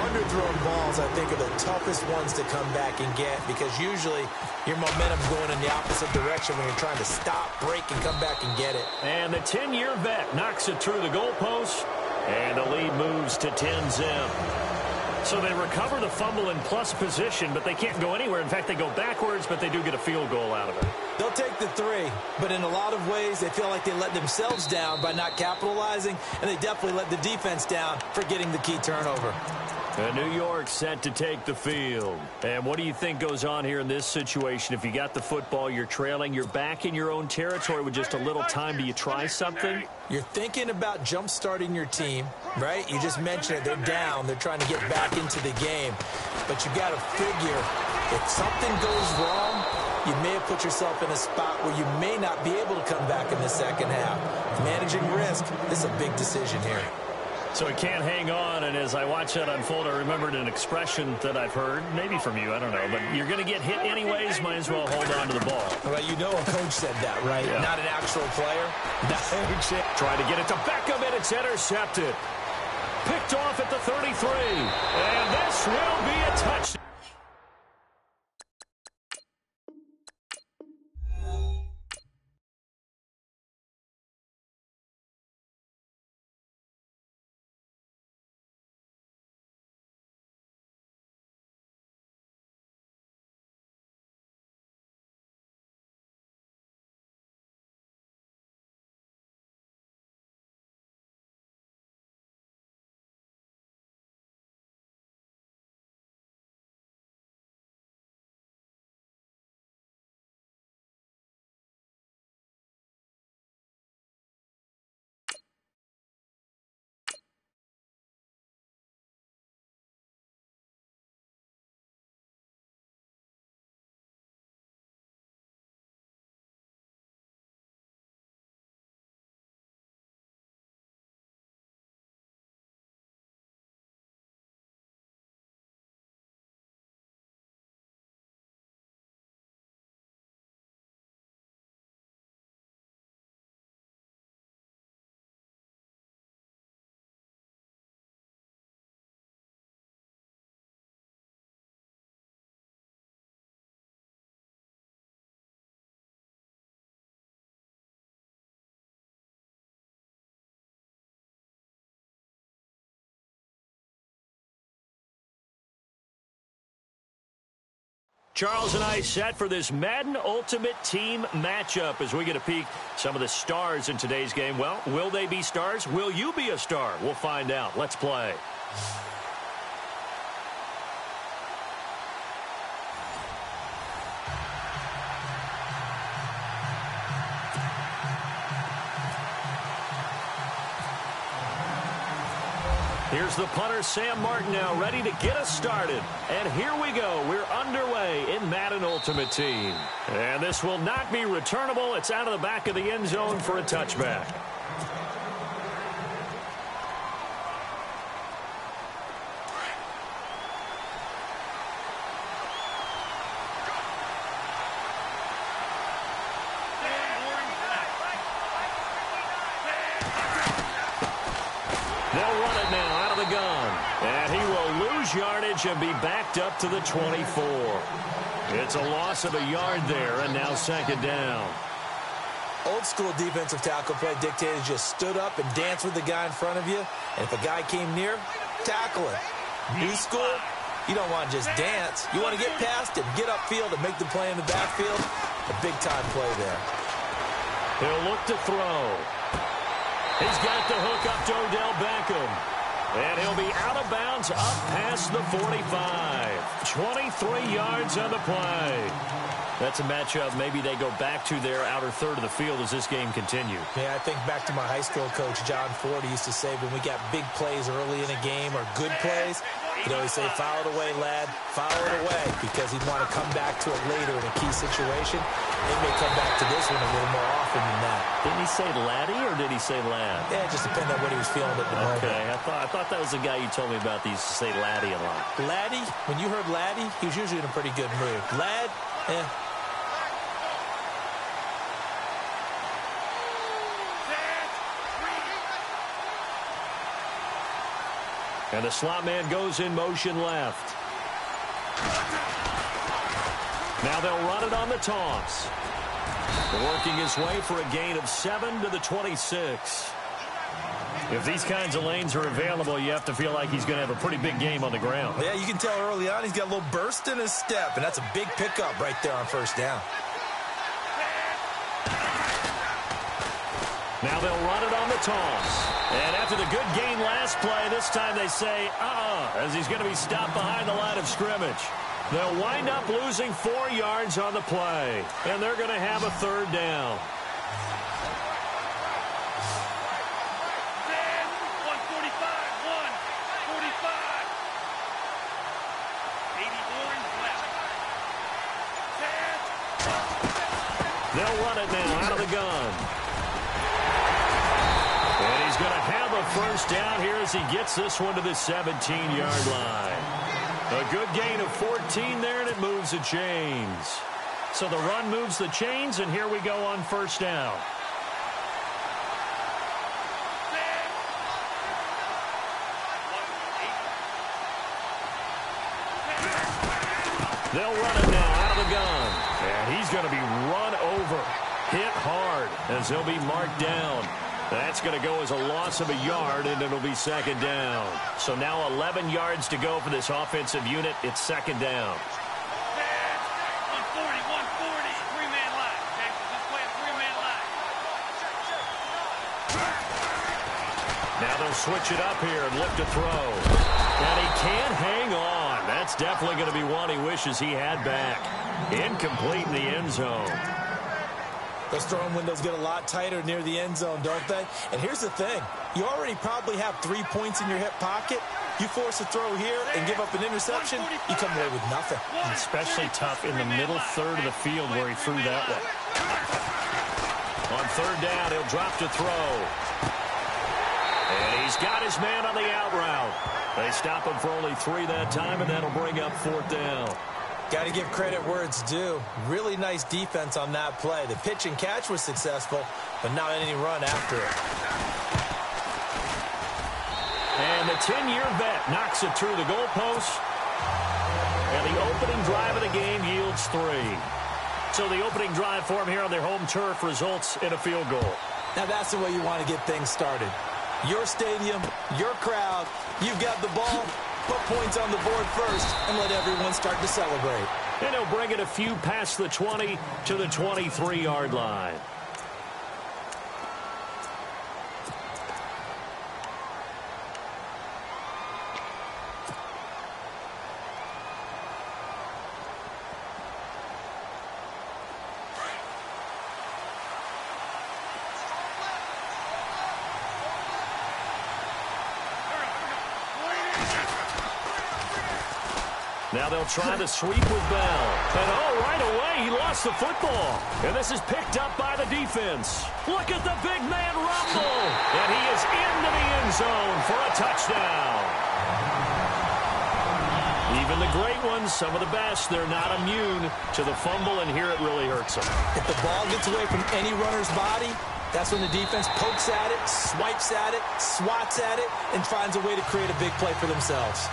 S2: underthrown balls, I think, are the toughest ones to come back and get, because usually your momentum's going in the opposite direction when you're trying to stop, break, and come back and get it.
S1: And the 10-year vet knocks it through the goalpost, and the lead moves to 10-zip. So they recover the fumble in plus position, but they can't go anywhere. In fact, they go backwards, but they do get a field goal out of it.
S2: They'll take the 3, but in a lot of ways, they feel like they let themselves down by not capitalizing, and they definitely let the defense down for getting the key turnover.
S1: And New York set to take the field. And what do you think goes on here in this situation? If you got the football, you're trailing, you're back in your own territory with just a little time. Do you try something?
S2: You're thinking about jump-starting your team, right? You just mentioned it. They're down. They're trying to get back into the game. But you got to figure, if something goes wrong, you may have put yourself in a spot where you may not be able to come back in the second half. Managing risk, this is a big decision here.
S1: So he can't hang on, and as I watch that unfold, I remembered an expression that I've heard, maybe from you, I don't know, but you're going to get hit anyways, might as well hold on to the ball.
S2: Well, you know a coach said that, right?
S1: Yeah.
S2: Not an actual player.
S1: Trying to get it to Beckham, and it's intercepted. Picked off at the 33, and this will be a touchdown. Charles and I set for this Madden Ultimate Team matchup as we get a peek some of the stars in today's game. Well, will they be stars? Will you be a star? We'll find out. Let's play. Here's the punter, Sam Martin, now ready to get us started. And here we go. We're underway in Madden Ultimate Team. And this will not be returnable. It's out of the back of the end zone for a touchback. They'll run it now out of the gun. And he will lose yardage and be backed up to the 24. It's a loss of a yard there, and now second down.
S2: Old school defensive tackle play dictated just stood up and danced with the guy in front of you. And if a guy came near, tackle him. New school, you don't want to just dance. You want to get past him, get upfield, and make the play in the backfield. A big-time play there.
S1: He'll look to throw. He's got the hook up to Odell Beckham. And he'll be out of bounds up past the 45. 23 yards on the play. That's a matchup maybe they go back to their outer third of the field as this game continues.
S2: Yeah, I think back to my high school coach, John Ford, he used to say when we got big plays early in a game or good plays, he'd always say, foul it away, lad, foul it away, because he'd want to come back to it later in a key situation. They may come back to this one a little more often than that.
S1: Didn't he say laddie or did he say lad?
S2: Yeah, it just depended on what he was feeling at the moment.
S1: Okay, I thought that was the guy you told me about that used to say laddie a lot.
S2: Laddie, when you heard laddie, he was usually in a pretty good mood. Lad, eh.
S1: And the slot man goes in motion left. Now they'll run it on the toss. Working his way for a gain of 7 to the 26. If these kinds of lanes are available, you have to feel like he's going to have a pretty big game on the ground.
S2: Yeah, you can tell early on he's got a little burst in his step, and that's a big pickup right there on first down.
S1: Now they'll run it on the toss. And after the good gain last play, this time they say, as he's going to be stopped behind the line of scrimmage. They'll wind up losing 4 yards on the play. And they're going to have a third down. They'll run it now out of the gun. And he's going to have a first down here as he gets this one to the 17-yard line. A good gain of 14 there, and it moves the chains. So the run moves the chains, and here we go on first down. They'll run it now out of the gun. And he's going to be run over, hit hard, as he'll be marked down. That's going to go as a loss of a yard, and it'll be second down. So now 11 yards to go for this offensive unit. It's second down.
S3: 140, three-man line. Okay, just play a three-man line.
S1: Now they'll switch it up here and look to throw. And he can't hang on. That's definitely going to be one he wishes he had back. Incomplete in the end zone.
S2: Those throwing windows get a lot tighter near the end zone, don't they? And here's the thing. You already probably have 3 points in your hip pocket. You force a throw here and give up an interception, you come away with nothing.
S1: And especially tough in the middle third of the field where he threw that one. On third down, he'll drop to throw. And he's got his man on the out route. They stop him for only 3 that time, and that'll bring up fourth down.
S2: Got to give credit where it's due. Really nice defense on that play. The pitch and catch was successful, but not any run after it.
S1: And the 10-year vet knocks it through the goalpost. And the opening drive of the game yields 3. So the opening drive for him here on their home turf results in a field goal.
S2: Now that's the way you want to get things started. Your stadium, your crowd, you've got the ball. Put points on the board first and let everyone start to celebrate.
S1: And he'll bring it a few past the 20 to the 23-yard line. Now they'll try the sweep with Bell. And right away, he lost the football. And this is picked up by the defense. Look at the big man rumble. And he is into the end zone for a touchdown. Even the great ones, some of the best, they're not immune to the fumble, and here it really hurts them.
S2: If the ball gets away from any runner's body, That's when the defense pokes at it, swipes at it, swats at it, and finds a way to create a big play for themselves.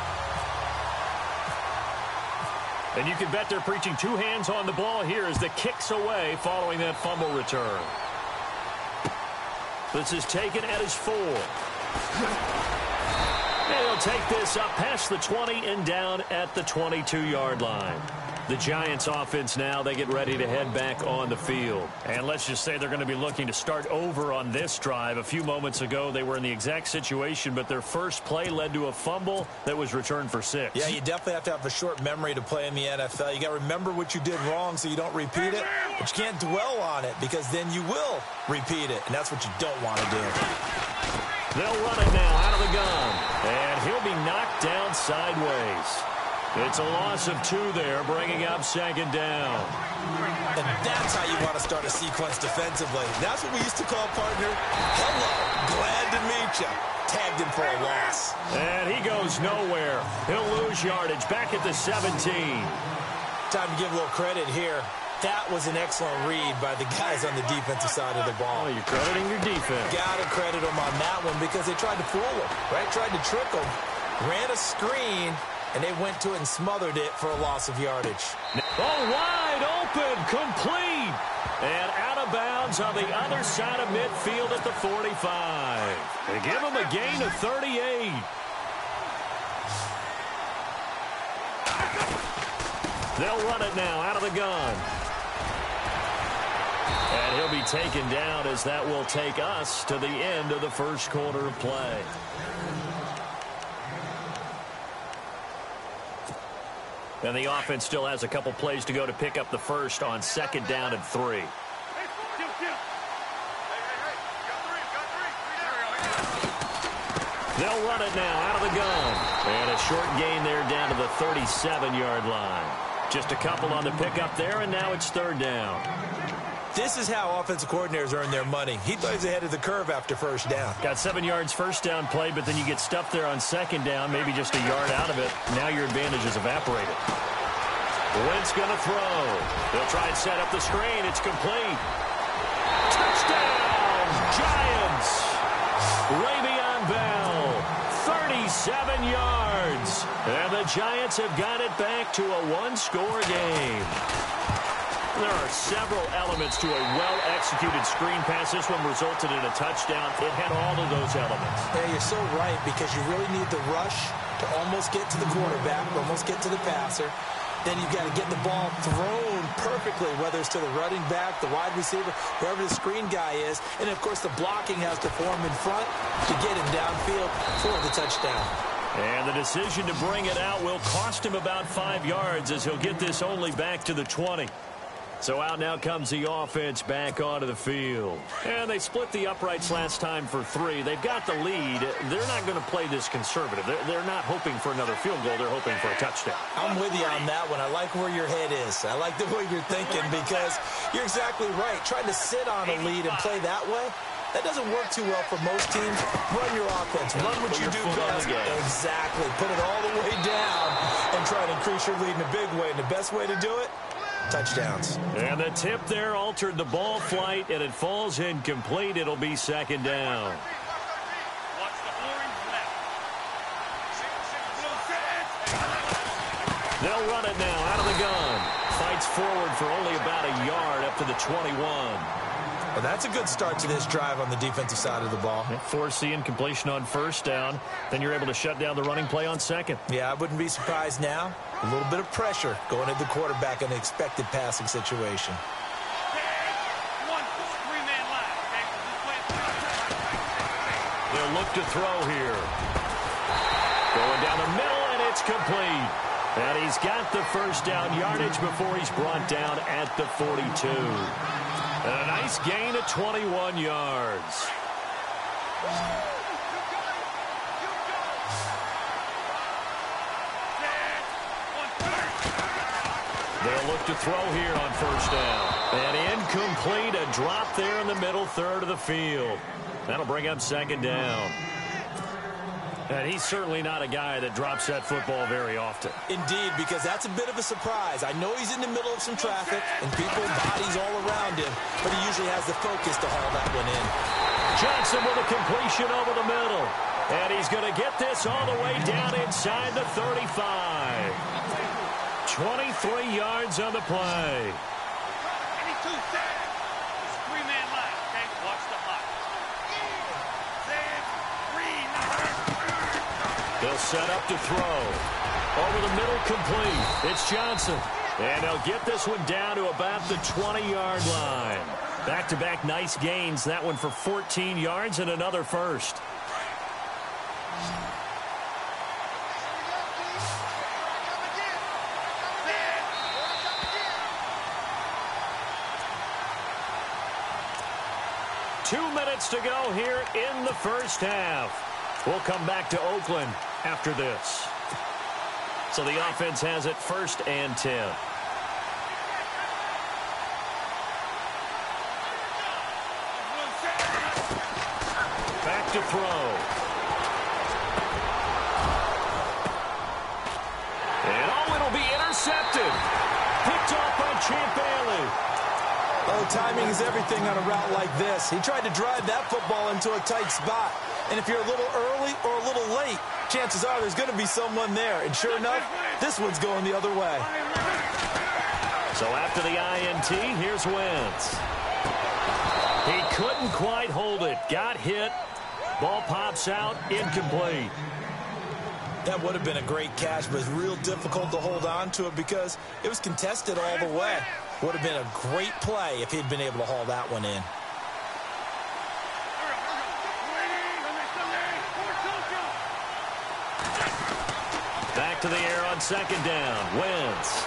S1: And you can bet they're preaching two hands on the ball here as the kick's away following that fumble return. This is taken at his 4. And he'll take this up past the 20 and down at the 22-yard line. The Giants offense now, they get ready to head back on the field. And let's just say they're going to be looking to start over on this drive. A few moments ago, they were in the exact situation, but their first play led to a fumble that was returned for 6.
S2: Yeah, you definitely have to have a short memory to play in the NFL. You got to remember what you did wrong so you don't repeat it, but you can't dwell on it because then you will repeat it, and that's what you don't want to do.
S1: They'll run it now out of the gun, and he'll be knocked down sideways. It's a loss of 2 there, bringing up second down.
S2: And that's how you want to start a sequence defensively. That's what we used to call, partner, hello, glad to meet you. Tagged him for a loss.
S1: And he goes nowhere. He'll lose yardage back at the 17.
S2: Time to give a little credit here. That was an excellent read by the guys on the defensive side of the ball.
S1: Oh, you're crediting your defense.
S2: Got to credit them on that one because they tried to fool him, right? Tried to trick him, ran a screen, and they went to it and smothered it for a loss of yardage.
S1: Oh, wide open, complete. And out of bounds on the other side of midfield at the 45. They give him a gain of 38. They'll run it now out of the gun. And he'll be taken down as that will take us to the end of the first quarter of play. And the offense still has a couple plays to go to pick up the first on second down and 3. They'll run it now out of the gun. And a short gain there down to the 37-yard line. Just a couple on the pickup there, and now it's third down.
S2: This is how offensive coordinators earn their money. He thought he was ahead of the curve after first down.
S1: Got 7 yards first down play, but then you get stuffed there on second down, maybe just a yard out of it. Now your advantage is evaporated. Wentz going to throw. They'll try and set up the screen. It's complete. Touchdown, Giants. Le'Veon Bell, 37 yards. And the Giants have got it back to a one-score game. There are several elements to a well-executed screen pass. This one resulted in a touchdown. It had all of those elements.
S2: Yeah, you're so right because you really need the rush to almost get to the quarterback, almost get to the passer. Then you've got to get the ball thrown perfectly, whether it's to the running back, the wide receiver, whoever the screen guy is. And, of course, the blocking has to form in front to get him downfield for the touchdown.
S1: And the decision to bring it out will cost him about 5 yards as he'll get this only back to the 20. So out now comes the offense back onto the field. And they split the uprights last time for 3. They've got the lead. They're not going to play this conservative. They're not hoping for another field goal. They're hoping for a touchdown.
S2: I'm with you on that one. I like where your head is. I like the way you're thinking because you're exactly right. Trying to sit on a lead and play that way, that doesn't work too well for most teams. Run your offense. Run what you do best. Exactly. Put it all the way down and try to increase your lead in a big way. And the best way to do it, touchdowns.
S1: And the tip there altered the ball flight, and it falls incomplete. It'll be second down. They'll run it now out of the gun. Fights forward for only about a yard up to the 21.
S2: Well, that's a good start to this drive on the defensive side of the ball.
S1: Force incompletion on first down. Then you're able to shut down the running play on second.
S2: Yeah, I wouldn't be surprised now. A little bit of pressure going at the quarterback in an expected passing situation.
S1: They'll look to throw here. Going down the middle, and it's complete. And he's got the first down yardage before he's brought down at the 42. And a nice gain of 21 yards. They'll look to throw here on first down. And incomplete, a drop there in the middle third of the field. That'll bring up second down. And he's certainly not a guy that drops that football very often.
S2: Indeed, because that's a bit of a surprise. I know he's in the middle of some traffic and people, bodies all around him, but he usually has the focus to haul that one in.
S1: Johnson with a completion over the middle. And he's going to get this all the way down inside the 35. 23 yards on the play.
S3: 22 seconds. It's a three-man line, okay? Watch the clock.
S1: They'll set up to throw. Over the middle, complete. It's Johnson. And they'll get this one down to about the 20-yard line. Back-to-back nice gains. That one for 14 yards and another first. Two minutes to go here in the first half. We'll come back to Oakland after this. So the offense has it 1st and 10. Back to throw. And it'll be intercepted. Picked off by Champ Bailey.
S2: Oh, timing is everything on a route like this. He tried to drive that football into a tight spot. And if you're a little early or a little late, chances are there's going to be someone there. And sure enough, this one's going the other way.
S1: So after the INT, here's Wentz. He couldn't quite hold it. Got hit. Ball pops out. Incomplete.
S2: That would have been a great catch, but it's real difficult to hold on to it because it was contested all the way. Would have been a great play if he'd been able to haul that one in.
S1: Back to the air on 2nd down. Wentz.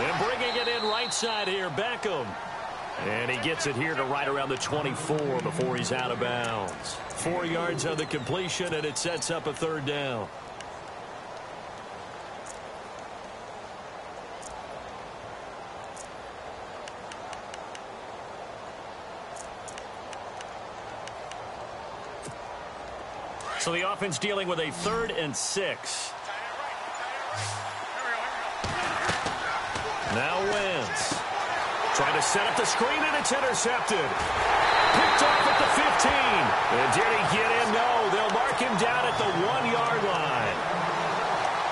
S1: And bringing it in right side here, Beckham. And he gets it here to right around the 24 before he's out of bounds. 4 yards on the completion, and it sets up a 3rd down. So the offense dealing with a 3rd and 6. Now Wentz. Trying to set up the screen, and it's intercepted. Picked off at the 15. And did he get in? No. They'll mark him down at the 1-yard line.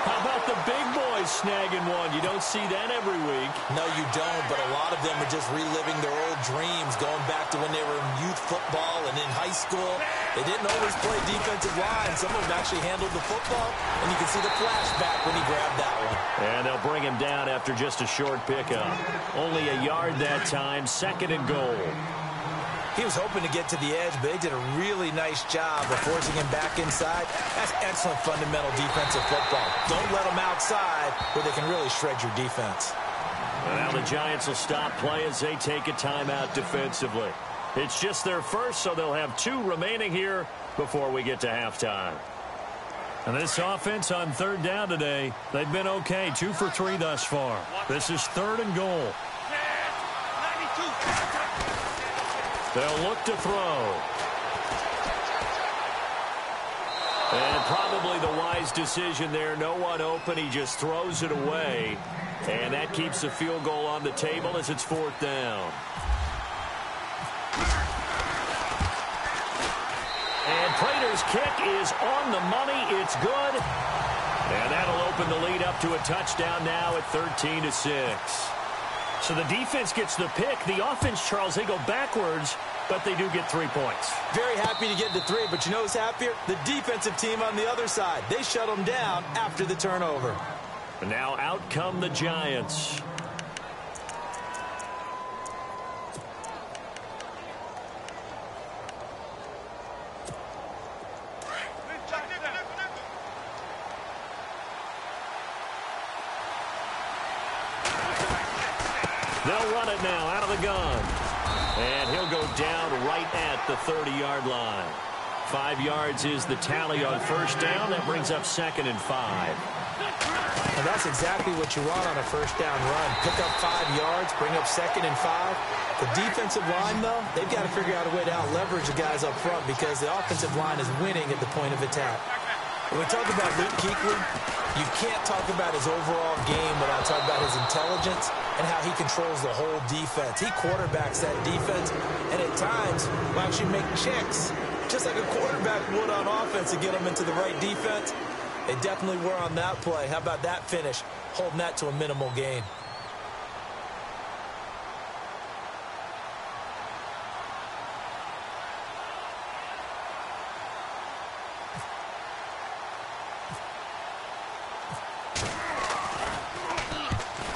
S1: How about the big boys snagging one? You don't see that every week.
S2: No, you don't, but a lot of them are just reliving their old dreams, going back to when they were in youth football and in high school. They didn't always play defensive line. Some of them actually handled the football, and you can see the flashback when he grabbed that one.
S1: And they'll bring him down after just a short pickup. Only a yard that time, 2nd and goal.
S2: He was hoping to get to the edge, but they did a really nice job of forcing him back inside. That's excellent fundamental defensive football. Don't let them outside where they can really shred your defense.
S1: And now the Giants will stop play as they take a timeout defensively. It's just their first, so they'll have 2 remaining here before we get to halftime. And this offense on 3rd down today, they've been okay. 2 for 3 thus far. This is 3rd and goal. They'll look to throw. And probably the wise decision there. No one open. He just throws it away. And that keeps the field goal on the table as it's 4th down. And Prater's kick is on the money. It's good. And that'll open the lead up to a touchdown now at 13-6. So the defense gets the pick. The offense, Charles, they go backwards, but they do get 3 points.
S2: Very happy to get to 3, but you know who's happier? The defensive team on the other side. They shut them down after the turnover.
S1: And now out come the Giants. They'll run it now out of the gun. And he'll go down right at the 30-yard line. 5 yards is the tally on 1st down. That brings up 2nd and 5.
S2: And that's exactly what you want on a first down run. Pick up 5 yards, bring up 2nd and 5. The defensive line, though, they've got to figure out a way to out-leverage the guys up front because the offensive line is winning at the point of attack. When we talk about Luke Kuechly, you can't talk about his overall game without talking about his intelligence and how he controls the whole defense. He quarterbacks that defense, and at times will actually make checks, just like a quarterback would on offense to get them into the right defense. They definitely were on that play. How about that finish, holding that to a minimal gain?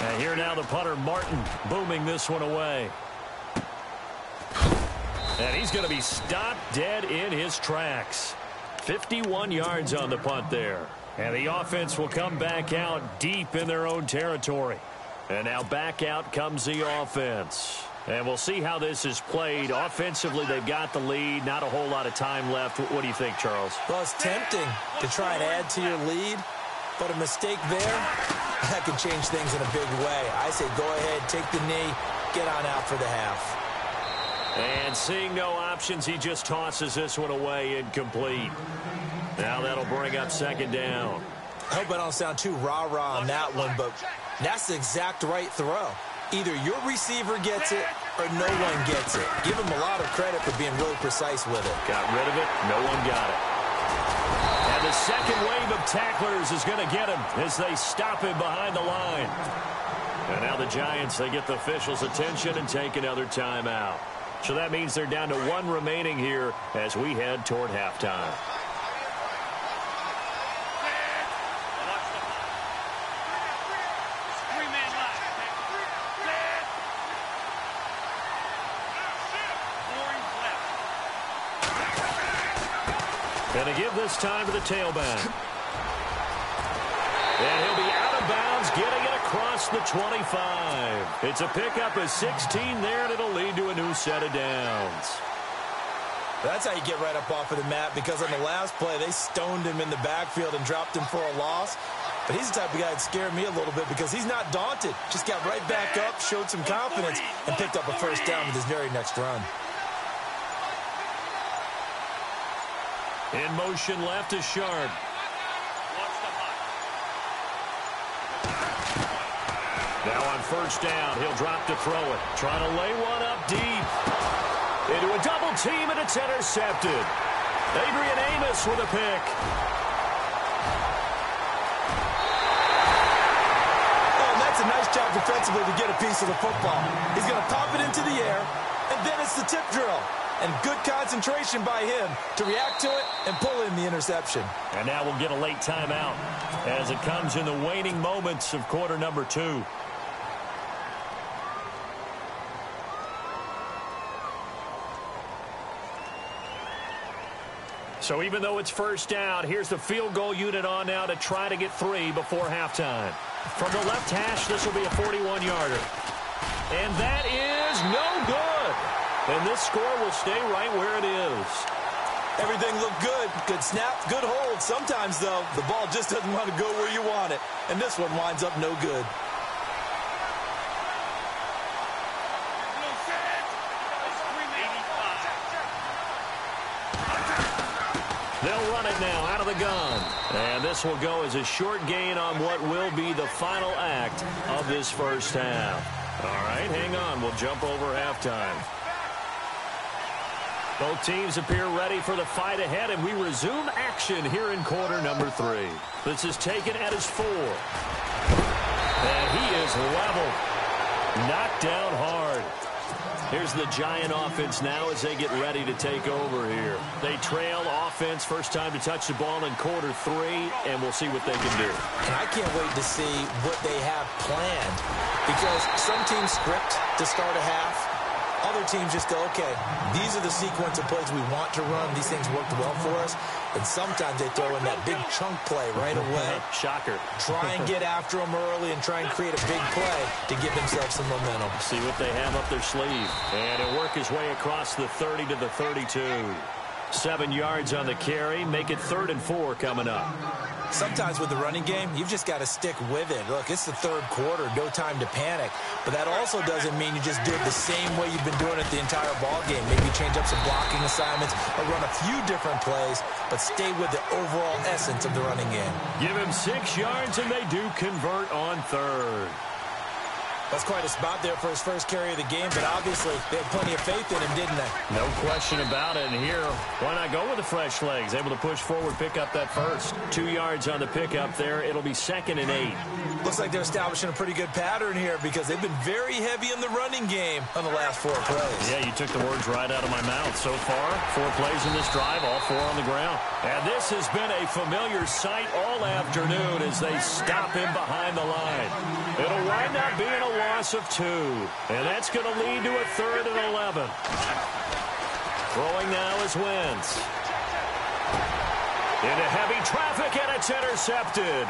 S1: And here now the punter, Martin, booming this one away. And he's going to be stopped dead in his tracks. 51 yards on the punt there. And the offense will come back out deep in their own territory. And now back out comes the offense. And we'll see how this is played. Offensively, they've got the lead. Not a whole lot of time left. What do you think, Charles?
S2: Well, it's tempting to try and add to your lead. But a mistake there, that can change things in a big way. I say go ahead, take the knee, get on out for the half.
S1: And seeing no options, he just tosses this one away, incomplete. Now that'll bring up 2nd down.
S2: I hope I don't sound too rah-rah on that one, but that's the exact right throw. Either your receiver gets it or no one gets it. Give him a lot of credit for being really precise with it.
S1: Got rid of it. No one got it. And the second wave of tacklers is going to get him as they stop him behind the line. And now the Giants, they get the officials' attention and take another timeout. So that means they're down to 1 remaining here as we head toward halftime. Going to give this time to the tailback. And he'll be out of bounds, getting it across the 25. It's a pickup of 16 there, and it'll lead to a new set of downs.
S2: That's how you get right up off of the mat, because on the last play, they stoned him in the backfield and dropped him for a loss. But he's the type of guy that scared me a little bit because he's not daunted. Just got right back up, showed some confidence, and picked up a first down with his very next run.
S1: In motion left is Sharp. Now on first down, he'll drop to throw it. Trying to lay one up deep. Into a double team, and it's intercepted. Adrian Amos with a pick.
S2: Oh, and that's a nice job defensively to get a piece of the football. He's going to pop it into the air, and then it's the tip drill. And good concentration by him to react to it and pull in the interception.
S1: And now we'll get a late timeout as it comes in the waning moments of quarter number 2. So even though it's first down, here's the field goal unit on now to try to get 3 before halftime. From the left hash, this will be a 41-yarder. And that is no good. And this score will stay right where it is.
S2: Everything looked good. Good snap, good hold. Sometimes, though, the ball just doesn't want to go where you want it. And this one winds up no good.
S1: They'll run it now out of the gun. And this will go as a short gain on what will be the final act of this first half. All right, hang on. We'll jump over halftime. Both teams appear ready for the fight ahead, and we resume action here in quarter number 3. This is taken at his 4. And he is leveled. Knocked down hard. Here's the Giant offense now as they get ready to take over here. They trail offense, first time to touch the ball in quarter 3, and we'll see what they can do.
S2: And I can't wait to see what they have planned, because some teams script to start a half. Other teams just go, okay, these are the sequence of plays we want to run. These things worked well for us. And sometimes they throw in that big chunk play right away.
S1: Shocker.
S2: Try and get after them early and try and create a big play to give themselves some momentum.
S1: See what they have up their sleeve. And he'll work his way across the 30 to the 32. 7 yards on the carry. Make it 3rd and 4 coming up.
S2: Sometimes with the running game, you've just got to stick with it. Look, it's the third quarter, no time to panic. But that also doesn't mean you just do it the same way you've been doing it the entire ball game. Maybe change up some blocking assignments or run a few different plays, but stay with the overall essence of the running game.
S1: Give him 6 yards, and they do convert on 3rd.
S2: That's quite a spot there for his first carry of the game, but obviously they had plenty of faith in him, didn't they?
S1: No question about it. And here, why not go with the fresh legs? Able to push forward, pick up that first. 2 yards on the pickup there. It'll be 2nd and 8.
S2: Looks like they're establishing a pretty good pattern here because they've been very heavy in the running game on the last 4 plays.
S1: Yeah, you took the words right out of my mouth. So far, 4 plays in this drive, all 4 on the ground. And this has been a familiar sight all afternoon as they stop him behind the line. It'll wind up being a loss of 2. And that's going to lead to a 3rd and 11. Throwing now is Wentz. Into heavy traffic, and it's intercepted.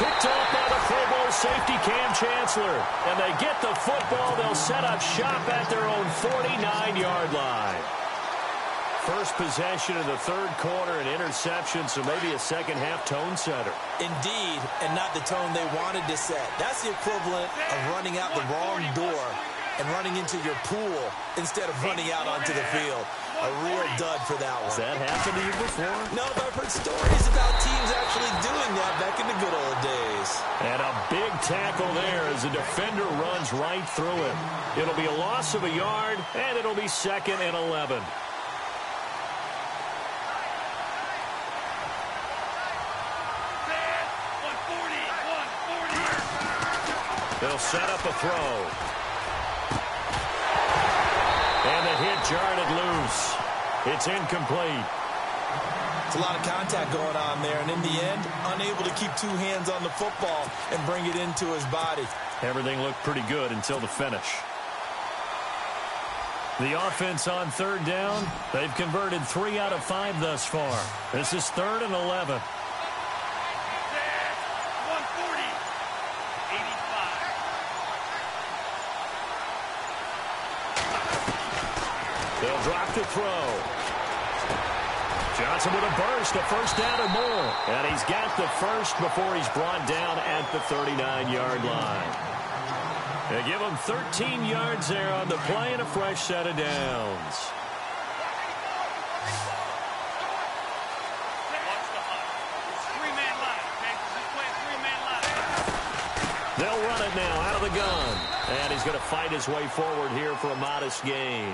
S1: Picked off by the Pro Bowl safety Cam Chancellor. And they get the football. They'll set up shop at their own 49-yard line. First possession of the third quarter, an interception, so maybe a second-half tone setter.
S2: Indeed, and not the tone they wanted to set. That's the equivalent of running out the wrong door and running into your pool instead of running out onto the field. A real dud for that one.
S1: Has that happened to you before?
S2: No, but I've heard stories about teams actually doing that back in the good old days.
S1: And a big tackle there as the defender runs right through him. It'll be a loss of a yard, and it'll be 2nd and 11. They'll set up a throw. And the hit jarred it loose. It's incomplete.
S2: It's a lot of contact going on there, and in the end, unable to keep 2 hands on the football and bring it into his body.
S1: Everything looked pretty good until the finish. The offense on 3rd down, they've converted 3 out of 5 thus far. This is 3rd and 11. They'll drop the throw. Johnson with a burst, a first down or more. And he's got the first before he's brought down at the 39-yard line. They give him 13 yards there on the play and a fresh set of downs. They'll run it now out of the gun. And he's going to fight his way forward here for a modest gain.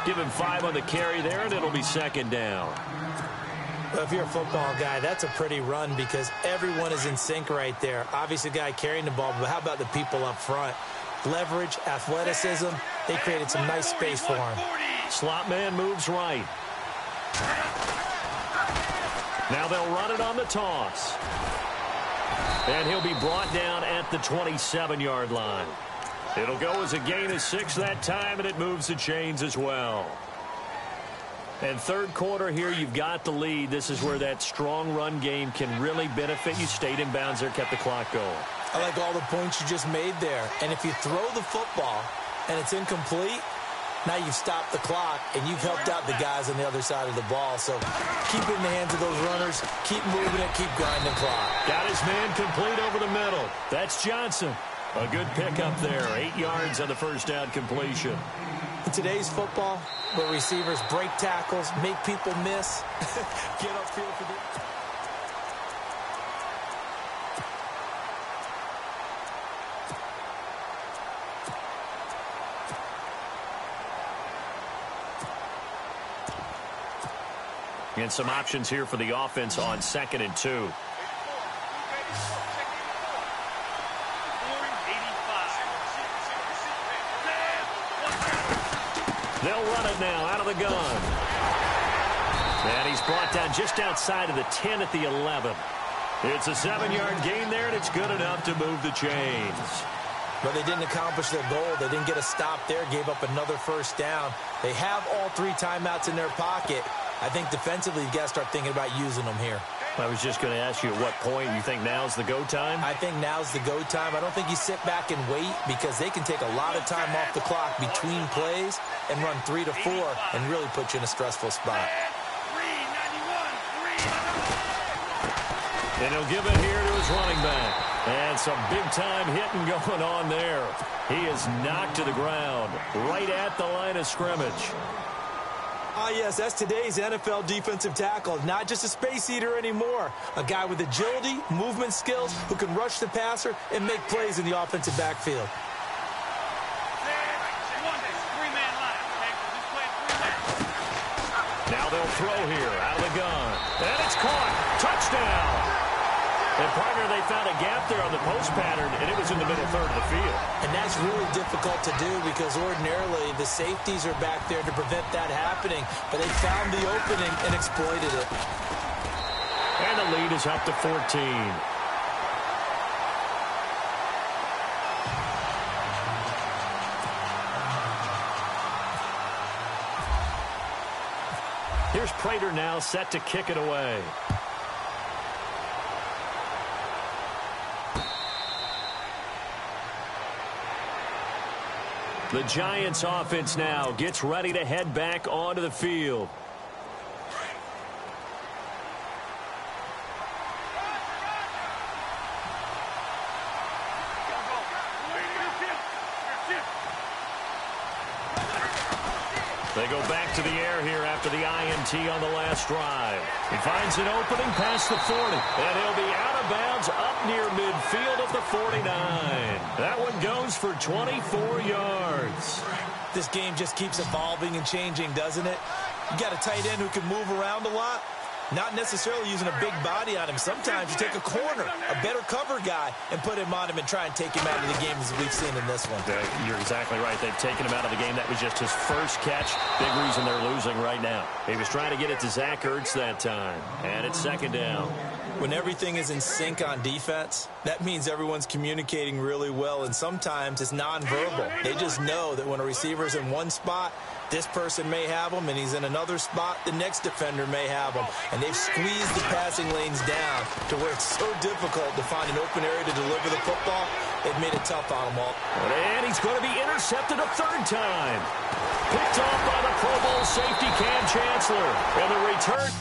S1: Give him 5 on the carry there, and it'll be 2nd down.
S2: Well, if you're a football guy, that's a pretty run because everyone is in sync right there. Obviously, the guy carrying the ball, but how about the people up front? Leverage, athleticism, they created some nice space for him.
S1: Slot man moves right. Now they'll run it on the toss. And he'll be brought down at the 27-yard line. It'll go as a gain of 6 that time, and it moves the chains as well. And third quarter here, you've got the lead. This is where that strong run game can really benefit you. Stayed in bounds there, kept the clock going.
S2: I like all the points you just made there. And if you throw the football and it's incomplete, now you've stopped the clock and you've helped out the guys on the other side of the ball. So keep it in the hands of those runners. Keep moving it. Keep grinding clock.
S1: Got his man complete over the middle. That's Johnson. A good pickup there. 8 yards on the first down completion.
S2: In today's football, where receivers break tackles, make people miss, get upfield for the...
S1: And some options here for the offense on 2nd and 2. They'll run it now out of the gun. And he's brought down just outside of the 10 at the 11. It's a 7-yard gain there, and it's good enough to move the chains.
S2: But they didn't accomplish their goal. They didn't get a stop there, gave up another first down. They have all 3 timeouts in their pocket. I think defensively, you've got to start thinking about using them here.
S1: I was just going to ask you at what point you think now's the go time?
S2: I think now's the go time. I don't think you sit back and wait because they can take a lot of time off the clock between plays and run 3 to 4 and really put you in a stressful spot.
S1: And he'll give it here to his running back. And some big-time hitting going on there. He is knocked to the ground right at the line of scrimmage.
S2: Ah, yes, that's today's NFL defensive tackle. Not just a space eater anymore. A guy with agility, movement skills, who can rush the passer and make plays in the offensive backfield.
S1: Now they'll throw here out of the gun. And it's caught. Touchdown. And, partner, they found a gap there on the post pattern, and it was in the middle third of the field.
S2: And that's really difficult to do because ordinarily the safeties are back there to prevent that happening. But they found the opening and exploited it.
S1: And the lead is up to 14. Here's Prater now set to kick it away. The Giants offense now gets ready to head back onto the field. They go back to the air here after the INT on the last drive. He finds an opening past the 40, and he'll be out of bounds up near midfield at the 49. That one goes for 24 yards.
S2: This game just keeps evolving and changing, doesn't it? You got a tight end who can move around a lot. Not necessarily using a big body on him. Sometimes you take a corner, a better cover guy, and put him on him and try and take him out of the game as we've seen in this one.
S1: You're exactly right. They've taken him out of the game. That was just his first catch. Big reason they're losing right now. He was trying to get it to Zach Ertz that time. And it's second down.
S2: When everything is in sync on defense, that means everyone's communicating really well, and sometimes it's nonverbal. They just know that when a receiver's in one spot, this person may have him, and he's in another spot, the next defender may have him. And they've squeezed the passing lanes down to where it's so difficult to find an open area to deliver the football. They've made it tough on them all.
S1: And he's going to be intercepted a third time. Picked off by the Pro Bowl safety Cam Chancellor. And the return...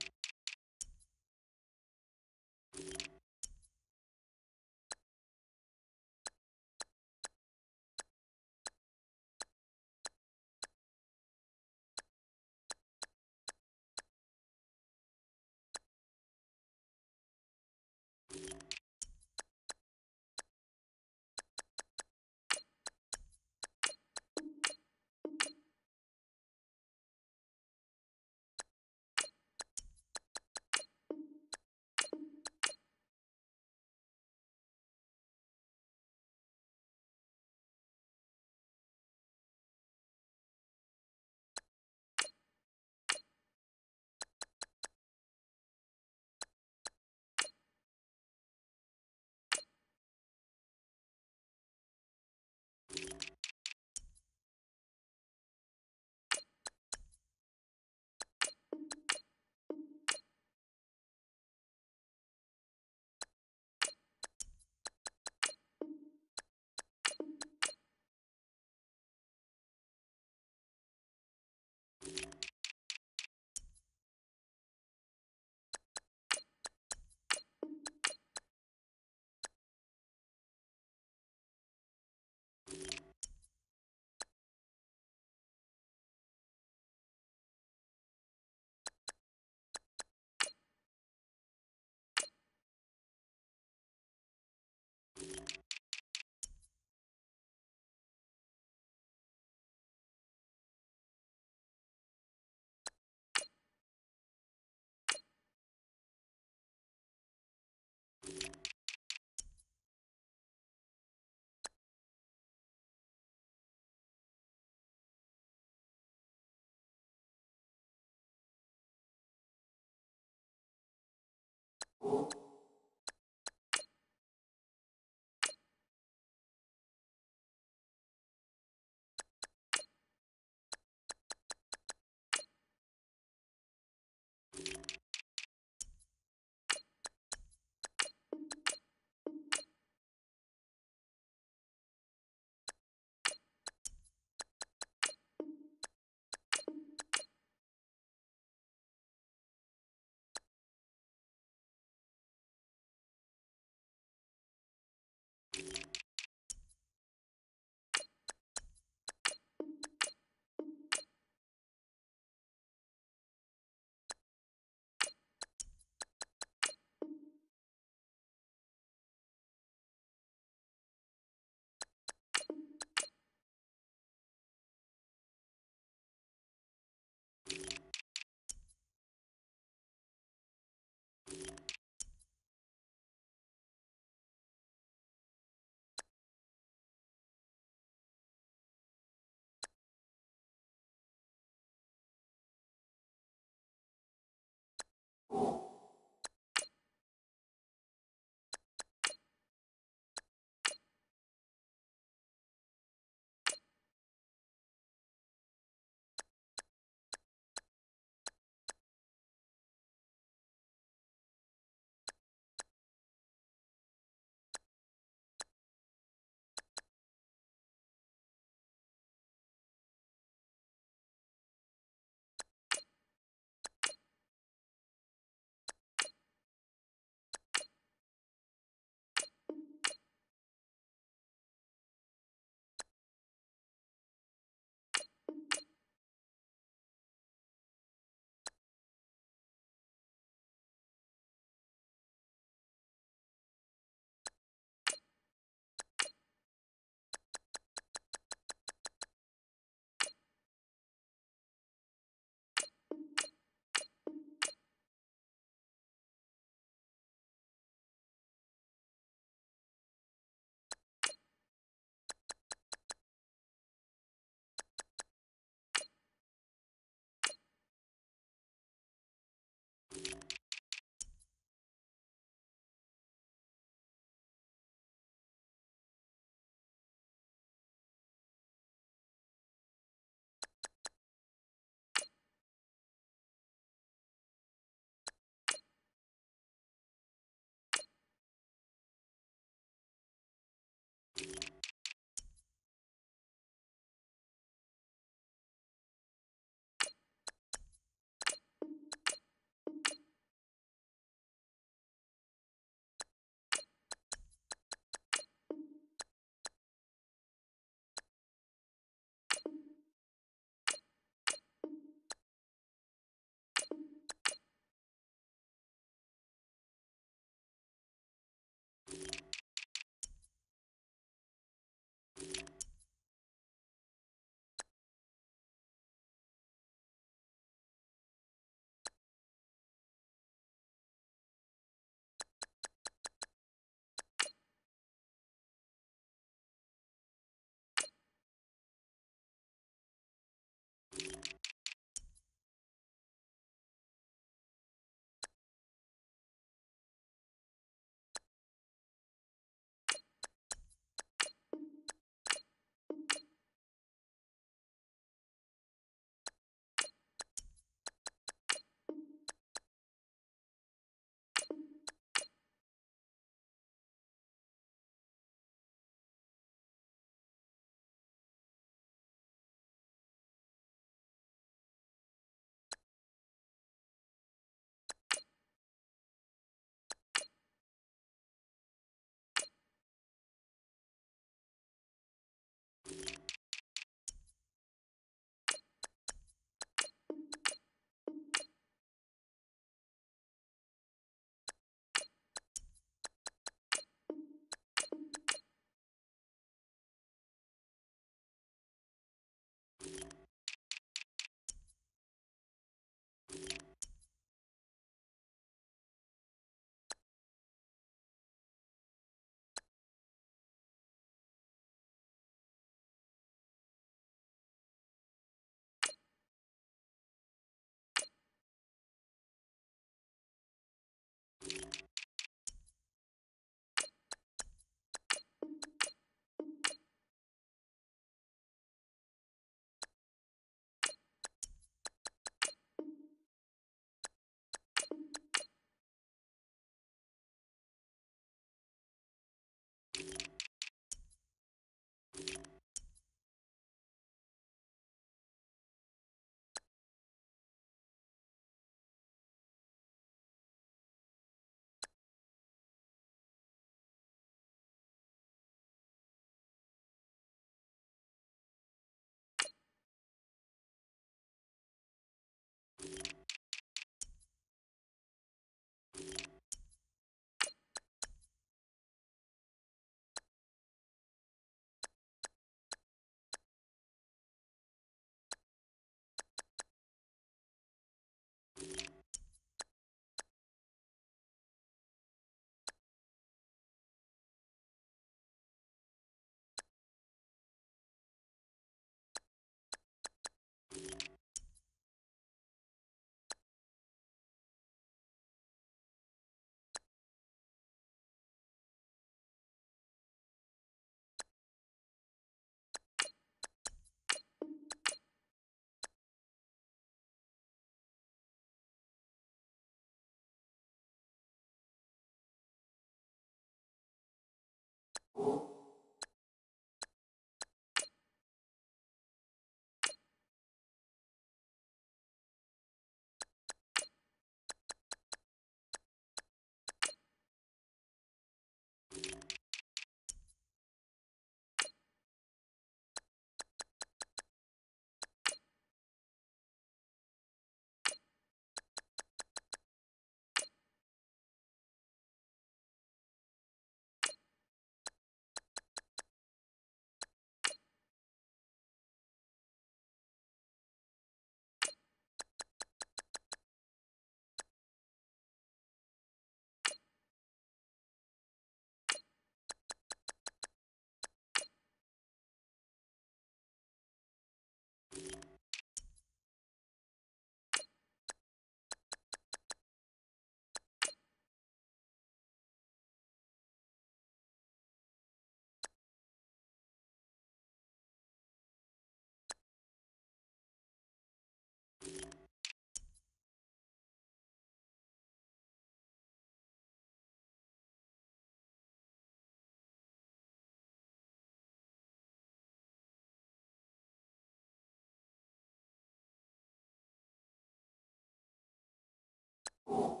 S1: it.